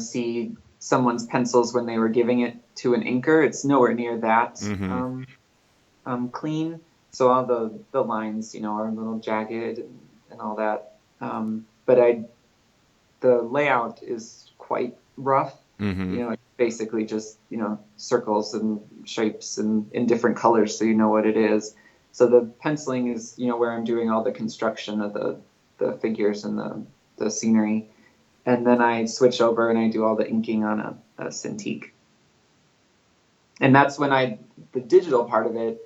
see someone's pencils when they were giving it to an inker. It's nowhere near that Mm-hmm. clean. So all the lines, are a little jagged and all that. But the layout is quite rough. Mm-hmm. It's basically just circles and shapes and in different colors, so you know what it is. So the penciling is where I'm doing all the construction of the figures and the scenery, and then I switch over and I do all the inking on a Cintiq. And that's when the digital part of it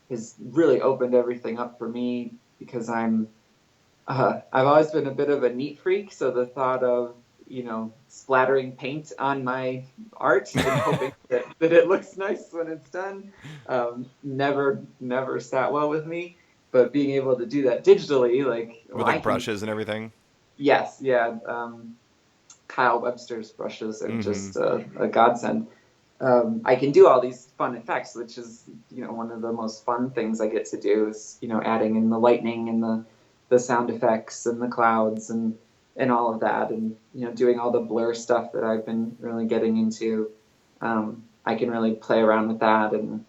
has really opened everything up for me because I've always been a bit of a neat freak. So the thought of, splattering paint on my art and hoping that it looks nice when it's done, never sat well with me. But being able to do that digitally, like, well, With I like can, brushes and everything. yes, yeah. Kyle Webster's brushes are Mm-hmm. just a godsend. I can do all these fun effects, which is, one of the most fun things I get to do is, adding in the lightning and the sound effects and the clouds and all of that. And, doing all the blur stuff that I've been really getting into. I can really play around with that. And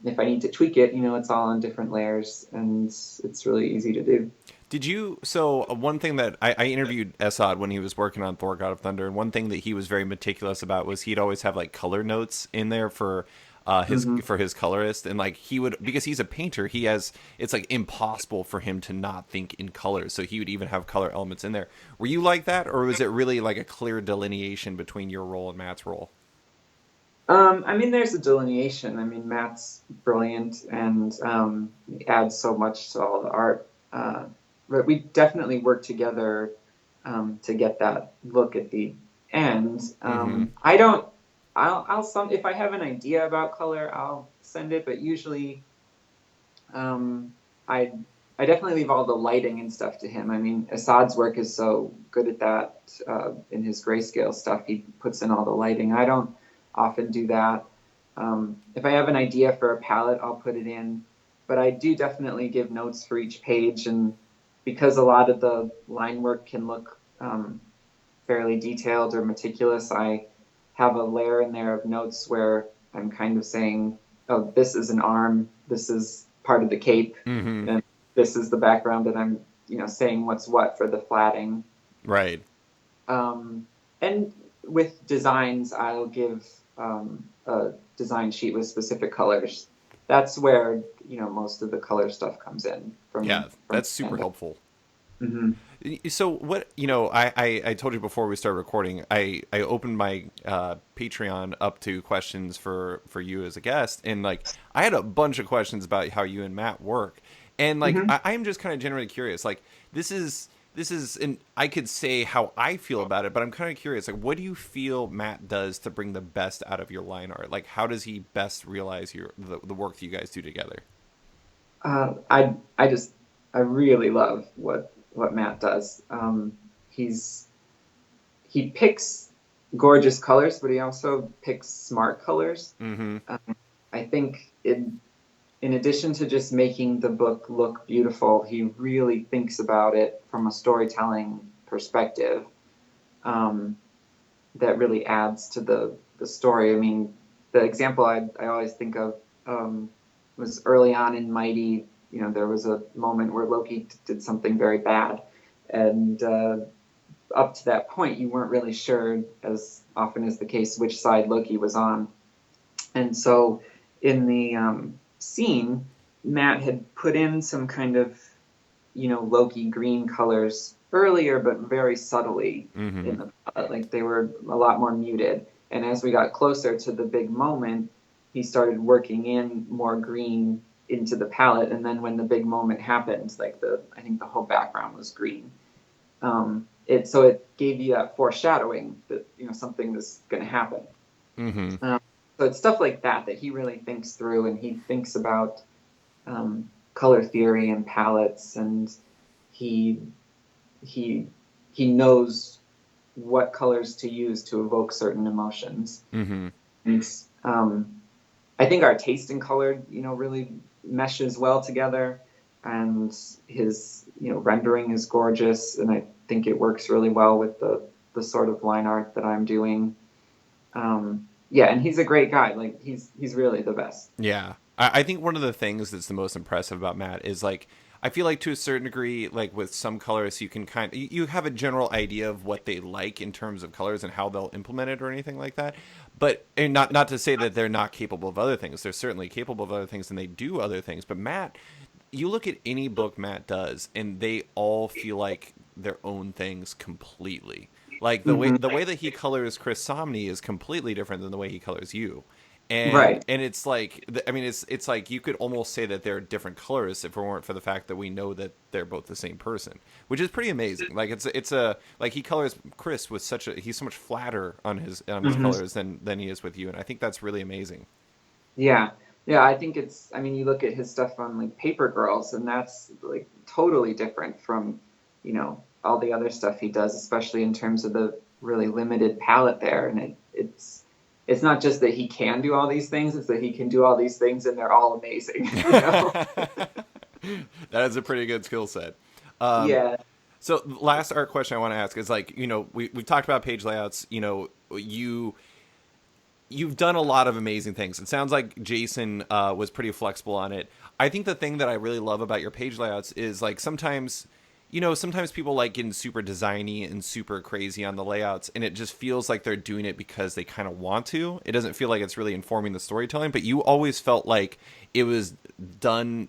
if I need to tweak it, it's all on different layers and it's really easy to do. Did you? So one thing that I interviewed Esad when he was working on Thor: God of Thunder, and one thing that he was very meticulous about was he'd always have like color notes in there Mm-hmm. for his colorist, and like he would, because he's a painter, he has, it's like impossible for him to not think in colors, so he would even have color elements in there. Were you like that, or was it really like a clear delineation between your role and Matt's role? I mean, there's a delineation. I mean, Matt's brilliant and he adds so much to all the art. But we definitely work together to get that look at the end. Mm-hmm. I don't. I'll some if I have an idea about color, I'll send it. But usually, um, I I definitely leave all the lighting and stuff to him. I mean, Assad's work is so good at that in his grayscale stuff. He puts in all the lighting. I don't often do that. If I have an idea for a palette, I'll put it in. But I do definitely give notes for each page, and because a lot of the line work can look fairly detailed or meticulous, I have a layer in there of notes where I'm kind of saying, oh, this is an arm, this is part of the cape, Mm-hmm. and this is the background, and I'm, saying what's what for the flatting. Right. And with designs, I'll give a design sheet with specific colors. That's where, most of the color stuff comes in Yeah, from that's super Canva. helpful. Mm-hmm. So what, I told you before we started recording, I opened my Patreon up to questions for you as a guest, and like I had a bunch of questions about how you and Matt work, and like Mm-hmm. I'm just kind of generally curious. Like this is and I could say how I feel about it, but I'm kind of curious. Like, what do you feel Matt does to bring the best out of your line art? Like, how does he best realize the work that you guys do together? I really love what Matt does. He's he picks gorgeous colors, but he also picks smart colors. Mm-hmm. I think in addition to just making the book look beautiful, he really thinks about it from a storytelling perspective. Um, that really adds to the story. I mean, the example I always think of was early on in Mighty. There was a moment where Loki did something very bad, and up to that point, you weren't really sure, as often is the case, which side Loki was on. And so, in the scene, Matt had put in some kind of Loki green colors earlier, but very subtly Mm-hmm. in the palette. Like they were a lot more muted. And as we got closer to the big moment, he started working in more green into the palette. And then when the big moment happened, like I think the whole background was green. It gave you that foreshadowing that something was going to happen. Mm-hmm. Um, so it's stuff like that he really thinks through, and he thinks about color theory and palettes, and he he he knows what colors to use to evoke certain emotions. Mm-hmm. And I think our taste in color, really meshes well together, and his rendering is gorgeous, and I think it works really well with the sort of line art that I'm doing. Yeah, and he's a great guy. Like he's really the best. Yeah. I think one of the things that's the most impressive about Matt is like I feel like to a certain degree, like with some colorists, you can you have a general idea of what they like in terms of colors and how they'll implement it or anything like that. But and not to say that they're not capable of other things. They're certainly capable of other things and they do other things. But Matt, you look at any book Matt does, and they all feel like their own things completely. Like Mm-hmm. the way that he colors Chris Somney is completely different than the way he colors you. and Right. it's like I mean it's like you could almost say that they're different colors if it weren't for the fact that we know that they're both the same person, which is pretty amazing. Like it's a like he colors Chris with such a he's so much flatter on his Hmm. colors than he is with you, and I think that's really amazing. Yeah. Yeah, I think it's, I mean, you look at his stuff on like Paper Girls, and that's like totally different from, all the other stuff he does, especially in terms of the really limited palette there. And it's not just that he can do all these things, it's that he can do all these things and they're all amazing, That is a pretty good skill set. Um, Yeah. so last art question I want to ask is like we've talked about page layouts. You've done a lot of amazing things. It sounds like Jason was pretty flexible on it. I think the thing that I really love about your page layouts is like sometimes people like getting super designy and super crazy on the layouts, and it just feels like they're doing it because they kind of want to. It doesn't feel like it's really informing the storytelling, but you always felt like it was done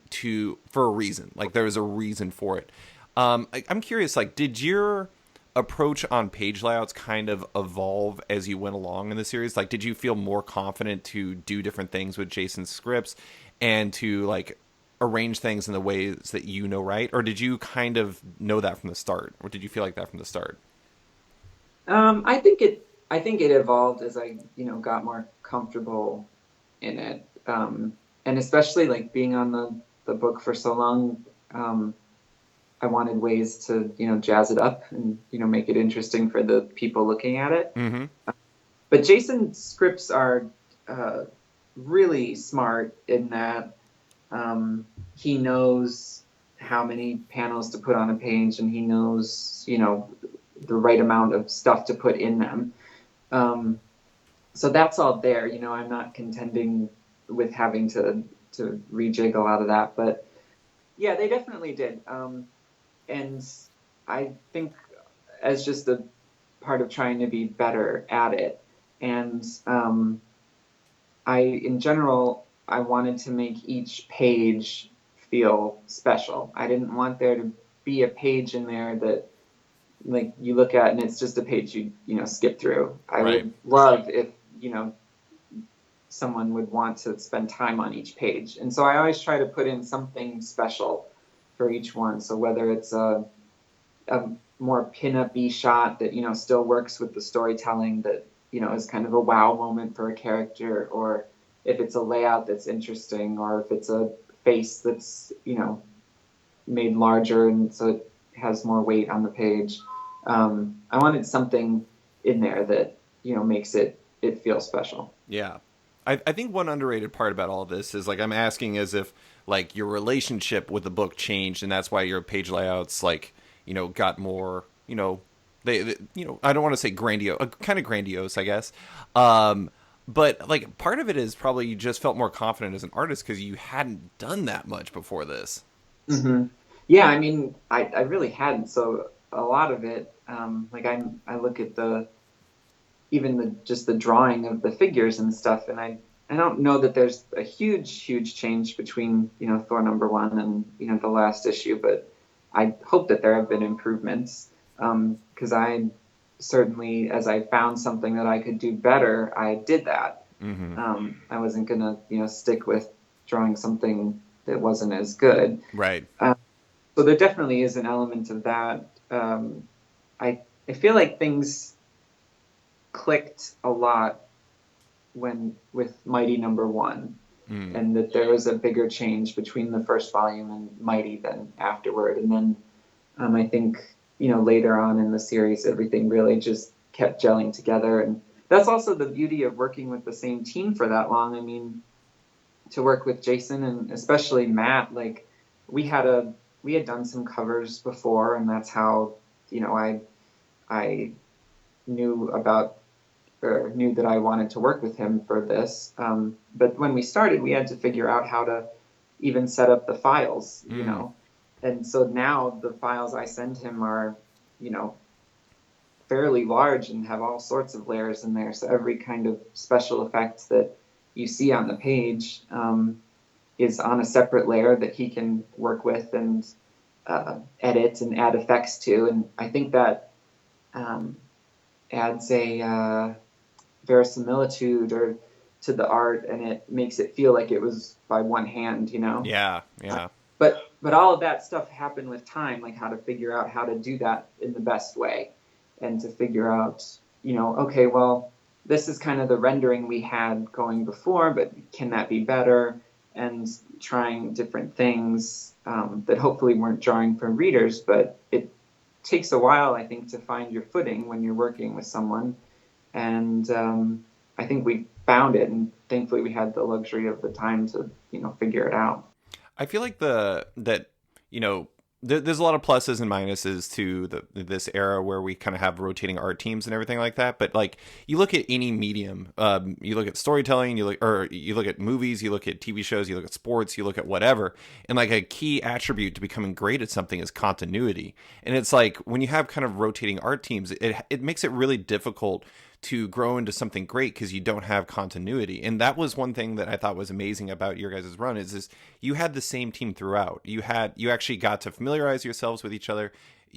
for a reason. Like there was a reason for it. I'm curious, like, did your approach on page layouts kind of evolve as you went along in the series? Like, did you feel more confident to do different things with Jason's scripts and to like arrange things in the ways that right? Or did you kind of know that from the start? Or did you feel like that from the start? I think it evolved as I, got more comfortable in it. And especially like being on the book for so long, I wanted ways to, jazz it up and, make it interesting for the people looking at it. Mm-hmm. But Jason's scripts are uh, really smart in that he knows how many panels to put on a page, and he knows, the right amount of stuff to put in them. Um, so that's all there. I'm not contending with having to rejig a lot of that, but yeah, they definitely did. And I think as just a part of trying to be better at it, and in general, I wanted to make each page feel special. I didn't want there to be a page in there that like you look at and it's just a page you skip through. I Right. would love if you know someone would want to spend time on each page, and so I always try to put in something special for each one. So whether it's a more pin-up-y shot that still works with the storytelling, that is kind of a wow moment for a character, or if it's a layout that's interesting, or if it's a face that's made larger and so it has more weight on the page. I wanted something in there that makes it feel special. Yeah. I think one underrated part about all this is like I'm asking as if like your relationship with the book changed and that's why your page layouts like, got more, I don't want to say grandiose, kind of grandiose, I guess. But like part of it is probably you just felt more confident as an artist because you hadn't done that much before this. Hmm. Yeah, I mean, I really hadn't. So a lot of it, like I look at even just the drawing of the figures and stuff, and I don't know that there's a huge change between Thor #1 and the last issue, but I hope that there have been improvements, because I certainly, as I found something that I could do better, I did that. Mm-hmm. I wasn't gonna stick with drawing something that wasn't as good. Right. Uh, so there definitely is an element of that. I feel like things clicked a lot when with Mighty #1, Mm. and that there was a bigger change between the first volume and Mighty than afterward. And then I think later on in the series, everything really just kept gelling together, and that's also the beauty of working with the same team for that long. I mean, to work with Jason and especially Matt, like we had a we had done some covers before, and that's how I knew about or knew that I wanted to work with him for this. But when we started, we had to figure out how to even set up the files, Mm. And so now the files I send him are, you know, fairly large and have all sorts of layers in there. So every kind of special effect that you see on the page is on a separate layer that he can work with and edit and add effects to. And I think that um, adds a verisimilitude or to the art, and it makes it feel like it was by one hand, you know. Yeah, yeah. But all of that stuff happened with time, like how to figure out how to do that in the best way, and to figure out, you know, okay, well, this is kind of the rendering we had going before, but can that be better? And trying different things that hopefully weren't jarring for readers, but it takes a while, I think, to find your footing when you're working with someone. And I think we found it, and thankfully we had the luxury of the time to, you know, figure it out. I feel like you know there's a lot of pluses and minuses to this era where we kind of have rotating art teams and everything like that. But like you look at any medium, you look at storytelling, you look at movies, you look at TV shows, you look at sports, you look at whatever, and like a key attribute to becoming great at something is continuity. And it's like when you have kind of rotating art teams, it makes it really difficult to grow into something great because you don't have continuity. And that was one thing that I thought was amazing about your guys' run is you had the same team throughout. You actually got to familiarize yourselves with each other,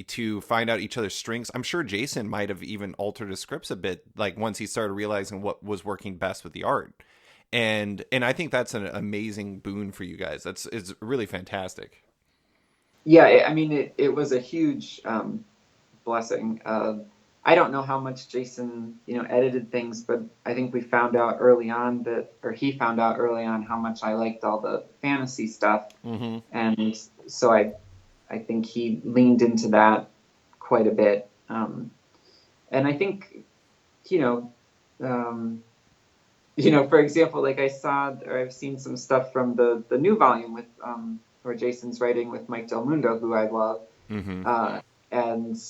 to find out each other's strengths. I'm sure Jason might have even altered his scripts a bit, like once he started realizing what was working best with the art. And I think that's an amazing boon for you guys. It's really fantastic. Yeah, I mean, it was a huge blessing. I don't know how much Jason, you know, edited things, but I think we found out early on or he found out early on how much I liked all the fantasy stuff, Mm-hmm. and so I think he leaned into that quite a bit. And I think, you know, for example, like I've seen some stuff from the new volume with where Jason's writing with Mike Del Mundo, who I love, Mm-hmm. and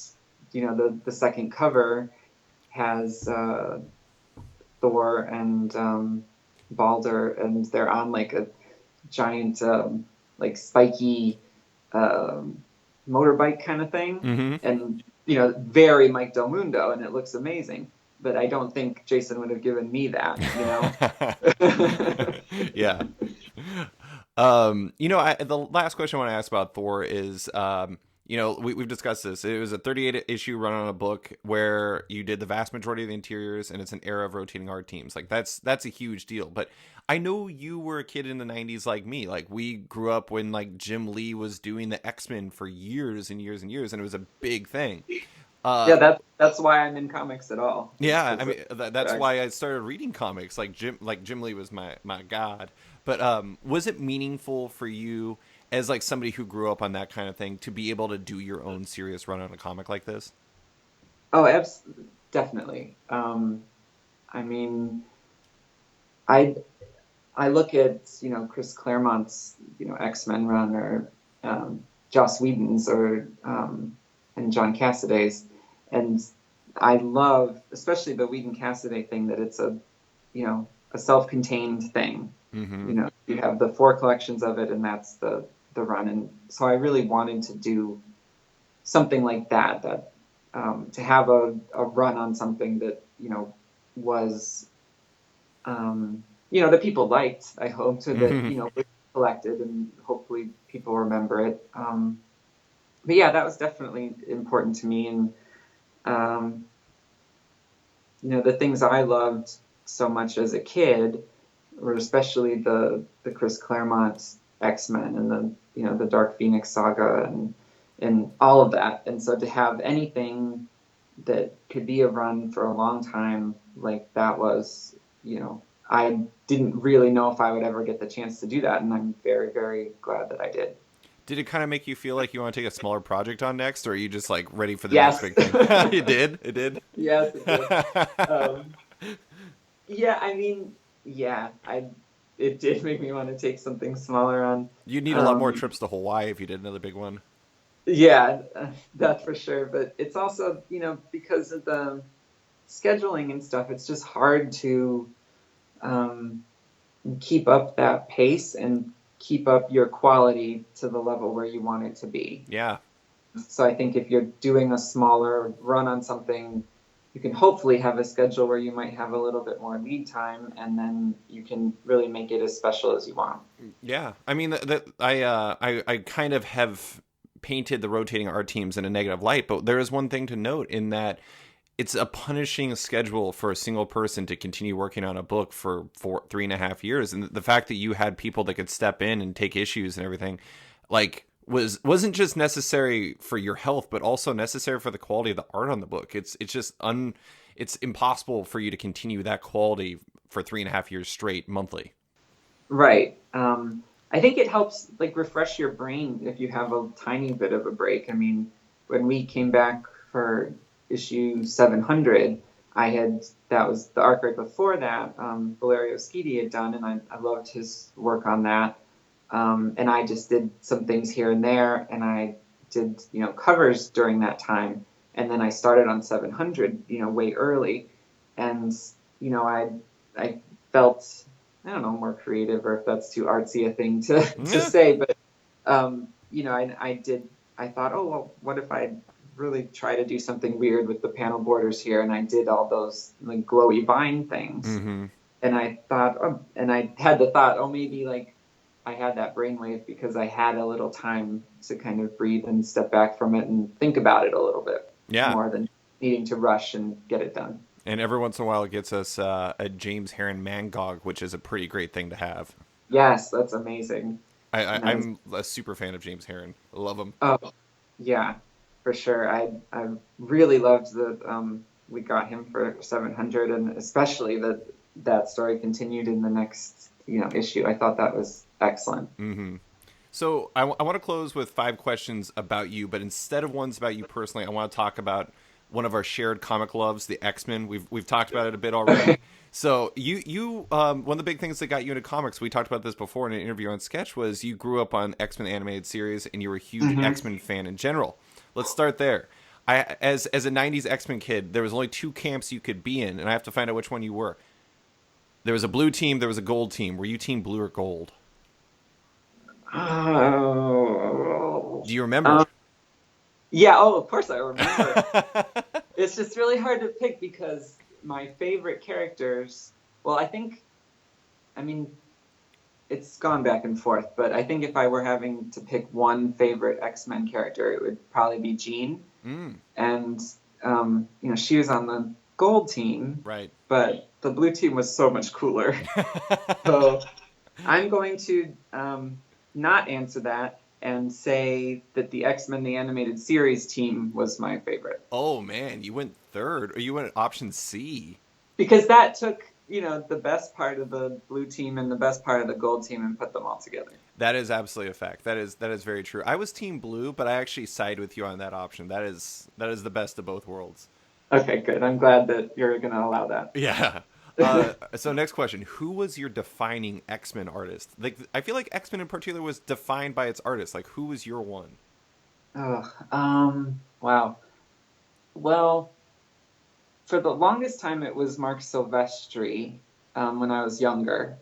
you know the second cover has Thor and Balder, and they're on like a giant like spiky motorbike kind of thing, Mm-hmm. and you know very Mike Del Mundo, and it looks amazing. But I don't think Jason would have given me that, you know. Yeah. The last question I want to ask about Thor is, we've discussed this. It was a 38 issue run on a book where you did the vast majority of the interiors, and it's an era of rotating art teams. Like that's a huge deal. But I know you were a kid in the 90s like me. Like we grew up when like Jim Lee was doing the X-Men for years and years and years, and it was a big thing. Yeah, that's why I'm in comics at all. Yeah, I mean that's why I started reading comics. Like Jim Lee was my god. But was it meaningful for you as like somebody who grew up on that kind of thing to be able to do your own serious run on a comic like this? Oh, definitely. I mean, I I look at Chris Claremont's X-Men run, or Joss Whedon's, or and John Cassaday's, and I love especially the Whedon Cassaday thing, that it's a self-contained thing. Mm-hmm. You have the 4 collections of it, and that's the run. And so I really wanted to do something like that, to have a run on something that was that people liked, I hope, so that was collected and hopefully people remember it. But yeah, that was definitely important to me. And the things I loved so much as a kid were especially the Chris Claremont X-Men, and the Dark Phoenix saga, and all of that. And so to have anything that could be a run for a long time like that was, I didn't really know if I would ever get the chance to do that, and I'm very, very glad that I did. Did it kind of make you feel like you want to take a smaller project on next, or are you just like ready for the next Yes. big thing? It did. It did. Yes, it did. Yeah, I mean, yeah, it did make me want to take something smaller on. You'd need a lot more trips to Hawaii if you did another big one. Yeah, that's for sure. But it's also, because of the scheduling and stuff, it's just hard to keep up that pace and keep up your quality to the level where you want it to be. Yeah. So I think if you're doing a smaller run on something, you can hopefully have a schedule where you might have a little bit more lead time, and then you can really make it as special as you want. Yeah. I mean, I kind of have painted the rotating art teams in a negative light, but there is one thing to note in that it's a punishing schedule for a single person to continue working on a book for 3.5 years, and the fact that you had people that could step in and take issues and everything, like wasn't just necessary for your health, but also necessary for the quality of the art on the book. It's just it's impossible for you to continue that quality for 3.5 years straight monthly. Right. I think it helps like refresh your brain if you have a tiny bit of a break. I mean, when we came back for issue 700, that was the arc right before that. Valerio Schiti had done, and I loved his work on that. And I just did some things here and there, and I did, covers during that time. And then I started on 700, way early. And, I felt, I don't know, more creative, or if that's too artsy a thing to Yeah. say, but, I thought, oh, well, what if I really try to do something weird with the panel borders here? And I did all those like glowy vine things. Mm-hmm. And I thought, and I had the thought, maybe like I had that brainwave because I had a little time to kind of breathe and step back from it and think about it a little bit Yeah. more than needing to rush and get it done. And every once in a while, it gets us a James Herron Mangog, which is a pretty great thing to have. Yes, that's amazing. Nice. I'm a super fan of James Herron. I love him. Oh, yeah, for sure. I really loved that we got him for 700, and especially that story continued in the next issue. I thought that was excellent. Mm-hmm. So I want to close with 5 questions about you, but instead of ones about you personally, I want to talk about one of our shared comic loves, the X-Men. We've talked about it a bit already. So you one of the big things that got you into comics, we talked about this before in an interview on Sketch, was you grew up on X-Men animated series and you were a huge Mm-hmm. X-Men fan in general. Let's start there. As a 90s X-Men kid, there was only 2 camps you could be in, and I have to find out which one you were. There was a blue team, there was a gold team. Were you team blue or gold? Oh, Do you remember? yeah. Oh, of course I remember. It's just really hard to pick because my favorite characters. Well, I mean, it's gone back and forth, but I think if I were having to pick one favorite X-Men character, it would probably be Jean. Mm, And she was on the gold team, right. but the blue team was so much cooler. So I'm going to not answer that and say that the X-Men the Animated Series team was my favorite. Oh man, you went third, or you went option C. Because that took, the best part of the blue team and the best part of the gold team and put them all together. That is absolutely a fact. That is very true. I was team blue, but I actually side with you on that option. That is the best of both worlds. Okay, good. I'm glad that you're going to allow that. Yeah. So next question: who was your defining X-Men artist? Like, I feel like X-Men in particular was defined by its artist. Like, who was your one? Wow. Well, for the longest time, it was Mark Silvestri. When I was younger,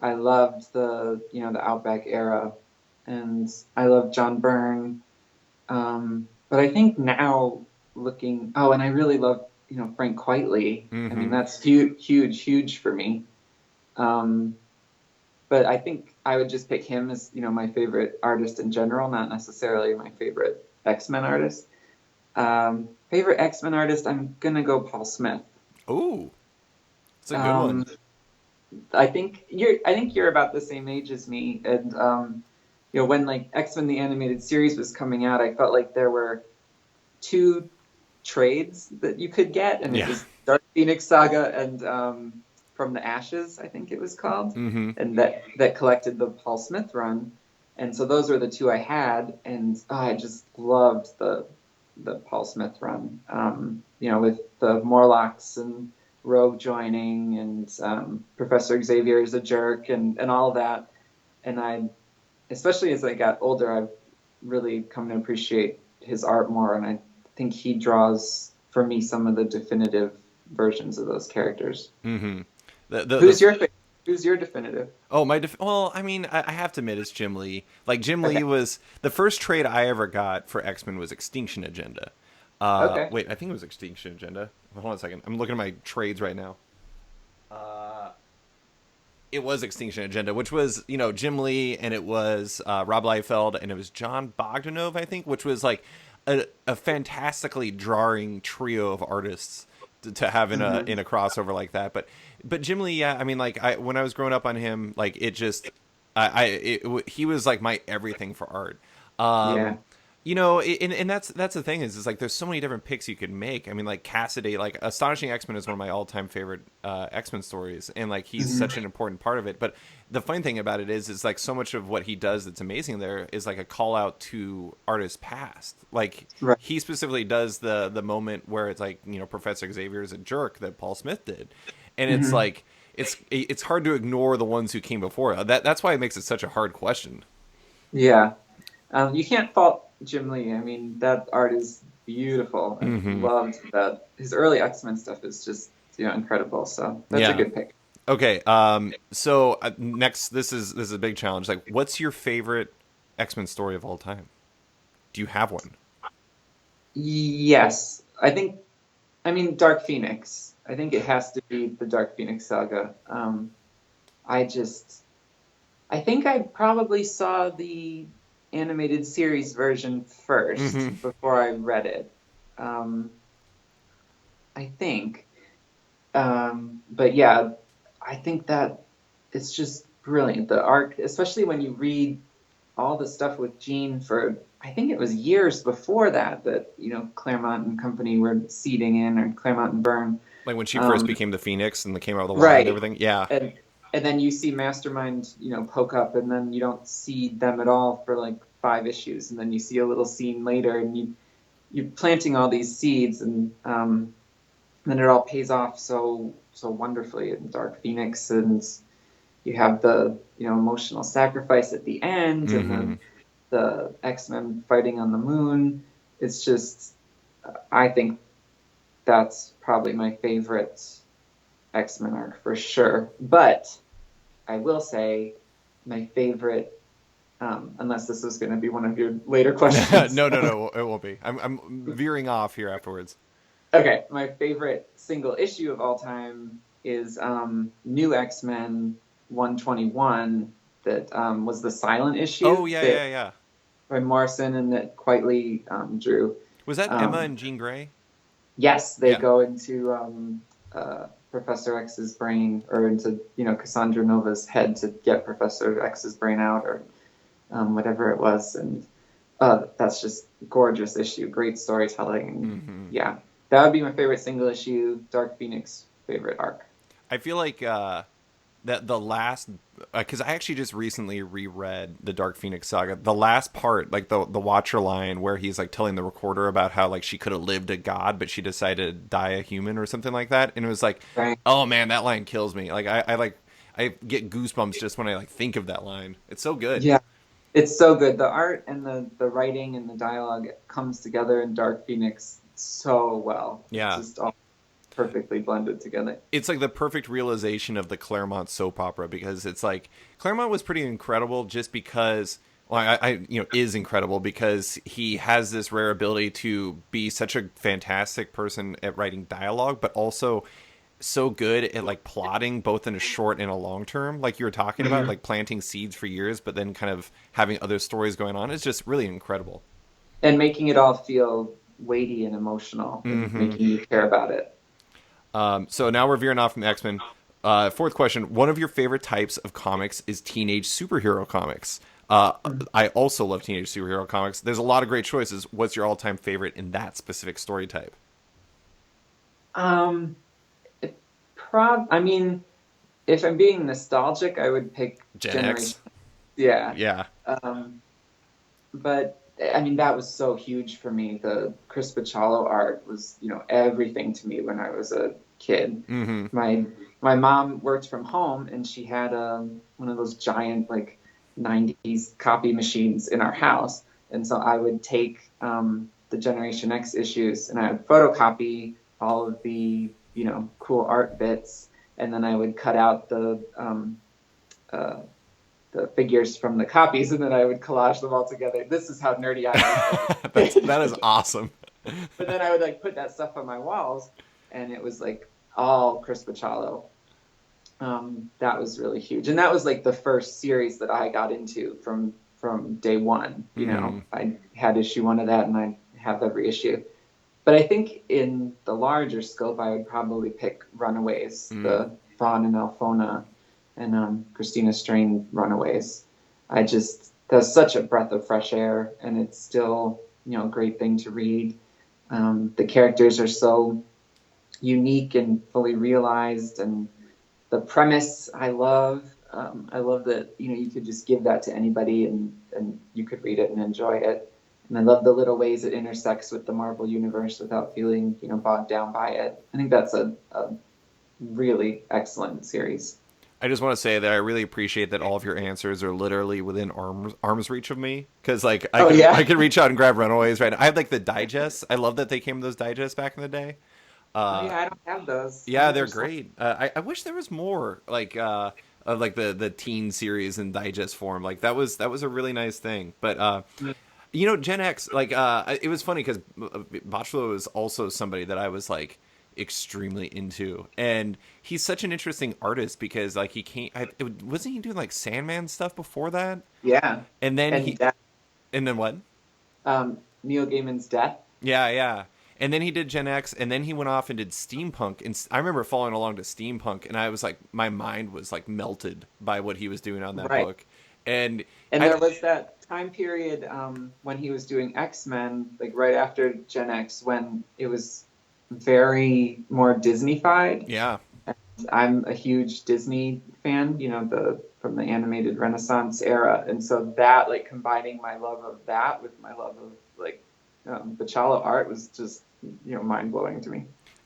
I loved the Outback era, and I loved John Byrne. But I think now and I really love Frank Quitely. I Mm-hmm. mean, that's huge, huge, huge for me. But I think I would just pick him as my favorite artist in general, not necessarily my favorite X-Men artist. Favorite X-Men artist, I'm gonna go Paul Smith. Ooh, it's a good one. I think you're about the same age as me, and when like X-Men the Animated Series was coming out, I felt like there were 2 trades that you could get, and Yeah. it was Dark Phoenix Saga and From the Ashes, I think it was called, Mm-hmm. and that collected the Paul Smith run, and so those were the 2 I had, and I just loved the Paul Smith run, with the Morlocks and Rogue joining, and Professor Xavier is a jerk, and all of that, and especially as I got older, I've really come to appreciate his art more, and I think he draws for me some of the definitive versions of those characters. Mm-hmm. Who's your definitive? Oh, well, I mean, I have to admit it's Jim Lee. Like, Jim Okay. Lee was the first trade I ever got for X-Men was Extinction Agenda. Okay. Wait, I think it was Extinction Agenda. Hold on a second. I'm looking at my trades right now. It was Extinction Agenda, which was, Jim Lee, and it was Rob Liefeld, and it was John Bogdanove, I think, which was like a fantastically drawing trio of artists. to have in a Mhm. crossover like that. But Jim Lee, yeah, I mean, like when I was growing up on him, like it just he was like my everything for art. Yeah. Um, you know, and that's the thing is like there's so many different picks you could make. I mean, like Cassidy, like Astonishing X-Men is one of my all-time favorite X-Men stories, and like he's such an Mhm. important part of it. But the funny thing about it is like so much of what he does that's amazing there is like a call out to artists past. Like Right. he specifically does the moment where it's like, you know, Professor Xavier is a jerk that Paul Smith did, and it's Mhm. like it's hard to ignore the ones who came before. That's why it makes it such a hard question. Yeah. You can't fault Jim Lee. I mean, that art is beautiful. I Mm-hmm. loved that. His early X-Men stuff is just, incredible. So that's a Yeah. good pick. Okay. So next, this is a big challenge. Like, what's your favorite X Men story of all time? Do you have one? Yes. I mean, Dark Phoenix. I think it has to be the Dark Phoenix saga. I just, I think I probably saw the animated series version first Mm-hmm. before I read it. Um, I think. But yeah, I think that it's just brilliant. The arc, especially when you read all the stuff with Jean for, I think it was years before that, Claremont and company were seeding in, or Claremont and Byrne. Like when she first Um, became the Phoenix and came out of the water and right. everything. Yeah. And and then you see Mastermind, poke up, and then you don't see them at all for like 5 issues, and then you see a little scene later, and you're planting all these seeds, and then it all pays off so wonderfully in Dark Phoenix, and you have the emotional sacrifice at the end, and Mm-hmm. the X-Men fighting on the moon. It's just, I think that's probably my favorite X-Men arc for sure. But I will say my favorite, unless this is going to be one of your later questions. No, no, no. It won't be. I'm veering off here afterwards. Okay, my favorite single issue of all time is New X-Men 121, that was the silent Oh issue yeah, that yeah, yeah. by Morrison and that Quietly drew. Was that Emma Um, and Jean Grey? yes, they Yeah. go into Professor X's brain, or into Cassandra Nova's head to get Professor X's brain out, or whatever it was, and that's just gorgeous issue, great storytelling, and Mm-hmm. yeah, that would be my favorite single issue. Dark Phoenix favorite arc. I feel like that the last because I actually just recently reread the Dark Phoenix saga. The last part, like the Watcher line where he's like telling the recorder about how like she could have lived a god, but she decided to die a human or something like that, and it was like, Right. oh man, that line kills me. Like I like I get goosebumps just when I like think of that line. It's so good. Yeah, it's so good. The art and the writing and the dialogue comes together in Dark Phoenix so well. It's Yeah, just all perfectly blended together. it's like the perfect realization of the Claremont soap opera because it's like Claremont was pretty incredible just because well I is incredible because he has this rare ability to be such a fantastic person at writing dialogue but also so good at like plotting both in a short and a long term like you were talking about Mhm. like planting seeds for years but then kind of having other stories going on. It's just really incredible. And making it all feel weighty and emotional, and Mhm. making you care about it. So now we're veering off from the X-Men. Fourth question: one of your favorite types of comics is teenage superhero comics. I also love teenage superhero comics. There's a lot of great choices. What's your all-time favorite in that specific story type? Um, I mean, if I'm being nostalgic, I would pick Gen Generation. X. Yeah. Yeah. Um, but I mean, that was so huge for me. The Chris Bachalo art was, everything to me when I was a kid. Mm-hmm. My mom worked from home, and she had one of those giant like 90s copy machines in our house, and so I would take the Generation X issues, and I would photocopy all of the cool art bits, and then I would cut out uh, the figures from the copies, and then I would collage them all together. This is how nerdy I was as a That is kid. awesome. But then I would like put that stuff on my walls, and it was like all Chris Bachalo. That was really huge, and that was like the first series that I got into from day one. Mm-hmm. I had issue one of that, and I have every issue. But I think in the larger scope, I would probably pick Runaways, Mm. the Vaughn and Alfona and Christina Strain Runaways. That's such a breath of fresh air, and it's still, a great thing to read. The characters are so unique and fully realized, and the premise I love. I love that you could just give that to anybody, and you could read it and enjoy it. And I love the little ways it intersects with the Marvel universe without feeling bogged down by it. I think that's a really excellent series. I just want to say that I really appreciate that all of your answers are literally within arm's reach of me, because like Oh I yeah. could reach out and grab Runaways right now. I have like the digests. I love that they came in those digests back in the day. Oh Uh, yeah. I don't have those. I yeah, think they're they're so. great. I wish there was more like of like the teen series in digest form. Like that was a really nice thing. But Gen X, like, it was funny because Botchlo is also somebody that I was like extremely into, and he's such an interesting artist because like he can't. Wasn't he doing like Sandman stuff before that? Yeah. And then And he, that and then what? Neil Gaiman's death. Yeah, yeah. And then he did Gen X, and then he went off and did steampunk. And I remember following along to steampunk, and I was like, my mind was like melted by what he was doing on that Right. book. And And I, there was that time period when he was doing X-Men, like right after Gen X, when it was very more Disney-fied. yeah, I'm a huge Disney fan, the from the animated Renaissance era, and so that like combining my love of that with my love of like Bachalo art was just mind blowing to me.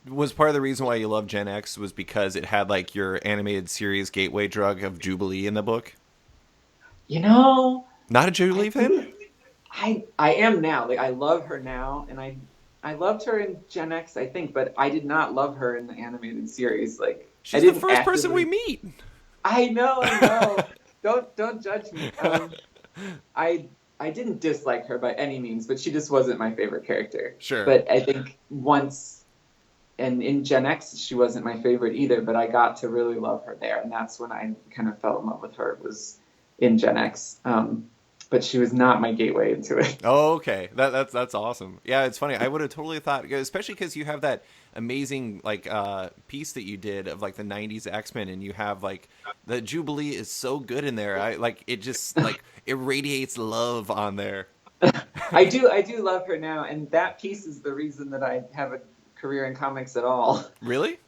was part of the reason why you love Gen X was because it had like your animated series gateway drug of Jubilee in the book. You know, Not a I Jubilee fan? think I am now. Like I love her now, and I loved her in Gen X, I think, but I did not love her in the animated series. Like I She's the didn't first person we actively. meet. I know. Don't judge me. I I didn't dislike her by any means, but she just wasn't my favorite character. Sure. But I think once and in Gen X she wasn't my favorite either, but I got to really love her there, and that's when I kind of fell in love with her was in Gen X. But she was not my gateway into it. Oh, okay. That's awesome. Yeah, it's funny. I would have totally thought, especially because you have that amazing like piece that you did of like the '90s X-Men, and you have like the Jubilee is so good in there. I like it, just like it radiates love on there. I do love her now, and that piece is the reason that I have a career in comics at all. Really?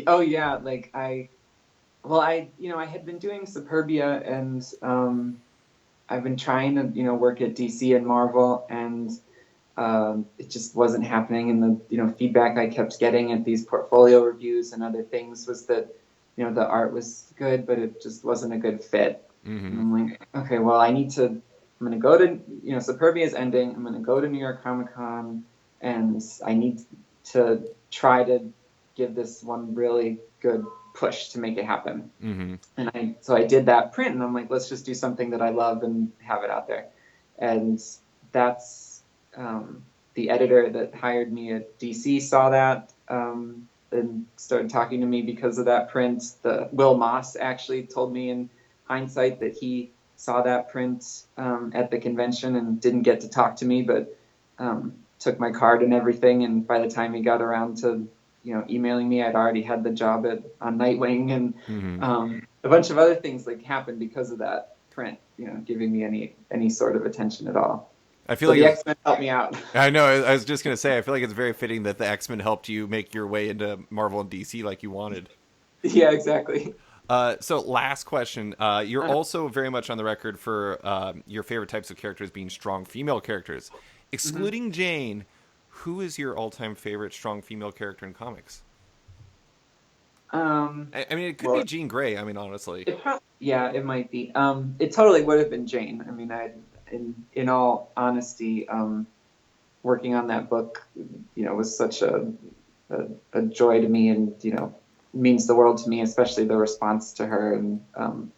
Oh yeah, like I had been doing Superbia, and I've been trying to work at DC and Marvel, and it just wasn't happening. And the feedback I kept getting at these portfolio reviews and other things was that the art was good, but it just wasn't a good fit. And Mm-hmm. I'm like, okay, well, I need to. I'm gonna go to Superbia is ending. I'm gonna go to New York Comic Con, and I need to try to give this one really good push to make it happen. Mm-hmm. And I did that print, and I'm like, let's just do something that I love and have it out there. And that's the editor that hired me at DC saw that and started talking to me because of that print. The Will Moss actually told me in hindsight that he saw that print at the convention and didn't get to talk to me, but took my card and everything. And by the time he got around to emailing me, I'd already had the job on Nightwing, and Mm-hmm. a bunch of other things like happened because of that print, giving me any sort of attention at all. I feel So like the it's. X-Men helped me out. I know. I was just gonna say. I feel like it's very fitting that the X-Men helped you make your way into Marvel and DC like you wanted. Yeah, exactly. So last question. You're also very much on the record for your favorite types of characters being strong female characters. Mm-hmm. Excluding Jane, who is your all-time favorite strong female character in comics? I mean, it could be Well, Jean Grey. I mean, honestly. yeah, it might be. It totally would have been Jane. I mean, in all honesty, working on that book, was such a joy to me, and means the world to me, especially the response to her. And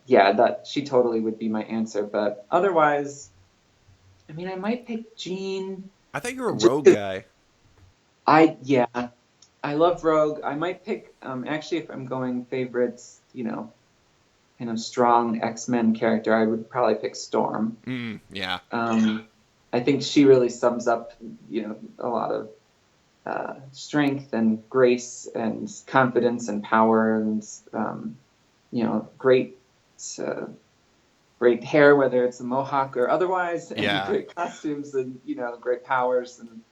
yeah, that she totally would be my answer. But otherwise, I mean, I might pick Jean. I thought you were a Just Rogue 'cause guy. yeah, I love Rogue. I might pick actually if I'm going favorites, kind of strong X-Men character, I would probably pick Storm. Yeah. I think she really sums up, a lot of strength and grace and confidence and power and great great hair, whether it's a mohawk or otherwise, and Yeah. great costumes and great powers and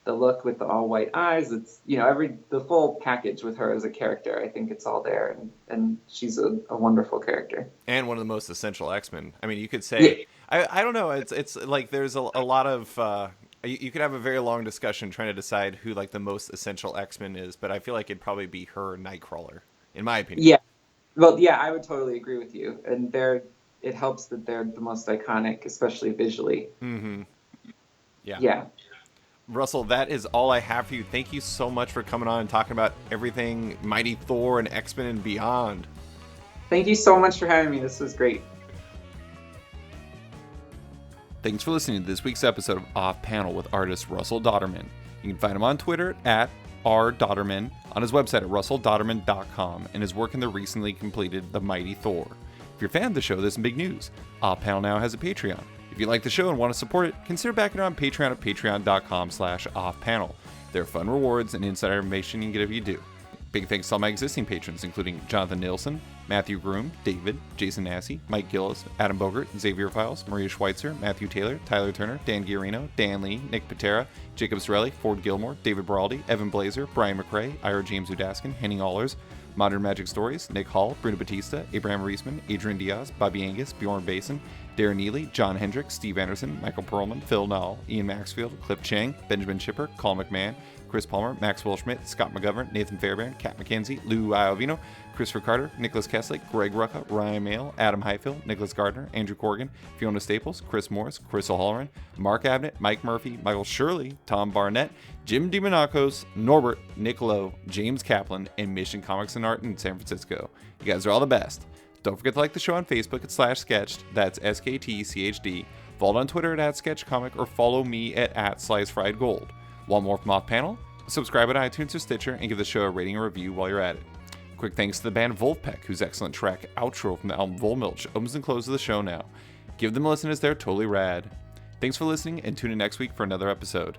the look with the all white eyes. It's the full package with her as a character. I think it's all there, and she's a wonderful character. And one of the most essential X-Men. I mean, you could Yeah, say, I don't know. It's like there's a lot of you could have a very long discussion trying to decide who like the most essential X-Men is, but I feel like it'd probably be her, Nightcrawler, in my opinion. yeah. Well, yeah, I would totally agree with you. And it helps that they're the most iconic, especially visually. Mm-hmm. Yeah. Yeah. Russell, that is all I have for you. Thank you so much for coming on and talking about everything Mighty Thor and X-Men and beyond. Thank you so much for having me. This was great. Thanks for listening to this week's episode of Off Panel with artist Russell Dauterman. You can find him on Twitter at @rdauterman, on his website at russelldauterman.com, and his work in the recently completed The Mighty Thor. If you're a fan of the show, there's some big news. Off Panel now has a Patreon. If you like the show and want to support it, consider backing it on Patreon at patreon.com/offpanel. There are fun rewards and insider information you can get if you do. Big thanks to all my existing patrons, including Jonathan Nielsen, Matthew Groom, David, Jason Massey, Mike Gillis, Adam Bogert, Xavier Files, Maria Schweitzer, Matthew Taylor, Tyler Turner, Dan Guarino, Dan Lee, Nick Patera, Jacob Sorelli, Ford Gilmore, David Baraldi, Evan Blazer, Brian McRae, Ira James Udaskin, Henning Allers, Modern Magic Stories, Nick Hall, Bruno Batista, Abraham Reisman, Adrian Diaz, Bobby Angus, Bjorn Basin, Darren Neely, John Hendricks, Steve Anderson, Michael Perlman, Phil Nall, Ian Maxfield, Cliff Chang, Benjamin Chipper, Colin McMahon, Chris Palmer, Maxwell Schmidt, Scott McGovern, Nathan Fairbairn, Kat McKenzie, Lou Iovino, Christopher Carter, Nicholas Kesslick, Greg Rucka, Ryan Mail, Adam Highfield, Nicholas Gardner, Andrew Corrigan, Fiona Staples, Chris Morris, Chris O'Halloran, Mark Abnett, Mike Murphy, Michael Shirley, Tom Barnett, Jim DiMonacos, Norbert, Nick Lowe, James Kaplan, and Mission Comics and Art in San Francisco. You guys are all the best. Don't forget to like the show on Facebook at /sketched, that's SKTCHD. Follow on Twitter at @sketchcomic, or follow me at @slicefriedgold. Want more from Off Panel? Subscribe at iTunes or Stitcher and give the show a rating or review while you're at it. Quick thanks to the band Wolfpack, whose excellent track Outro from the album Volmilch opens and closes the show now. Give them a listen as they're totally rad. Thanks for listening, and tune in next week for another episode.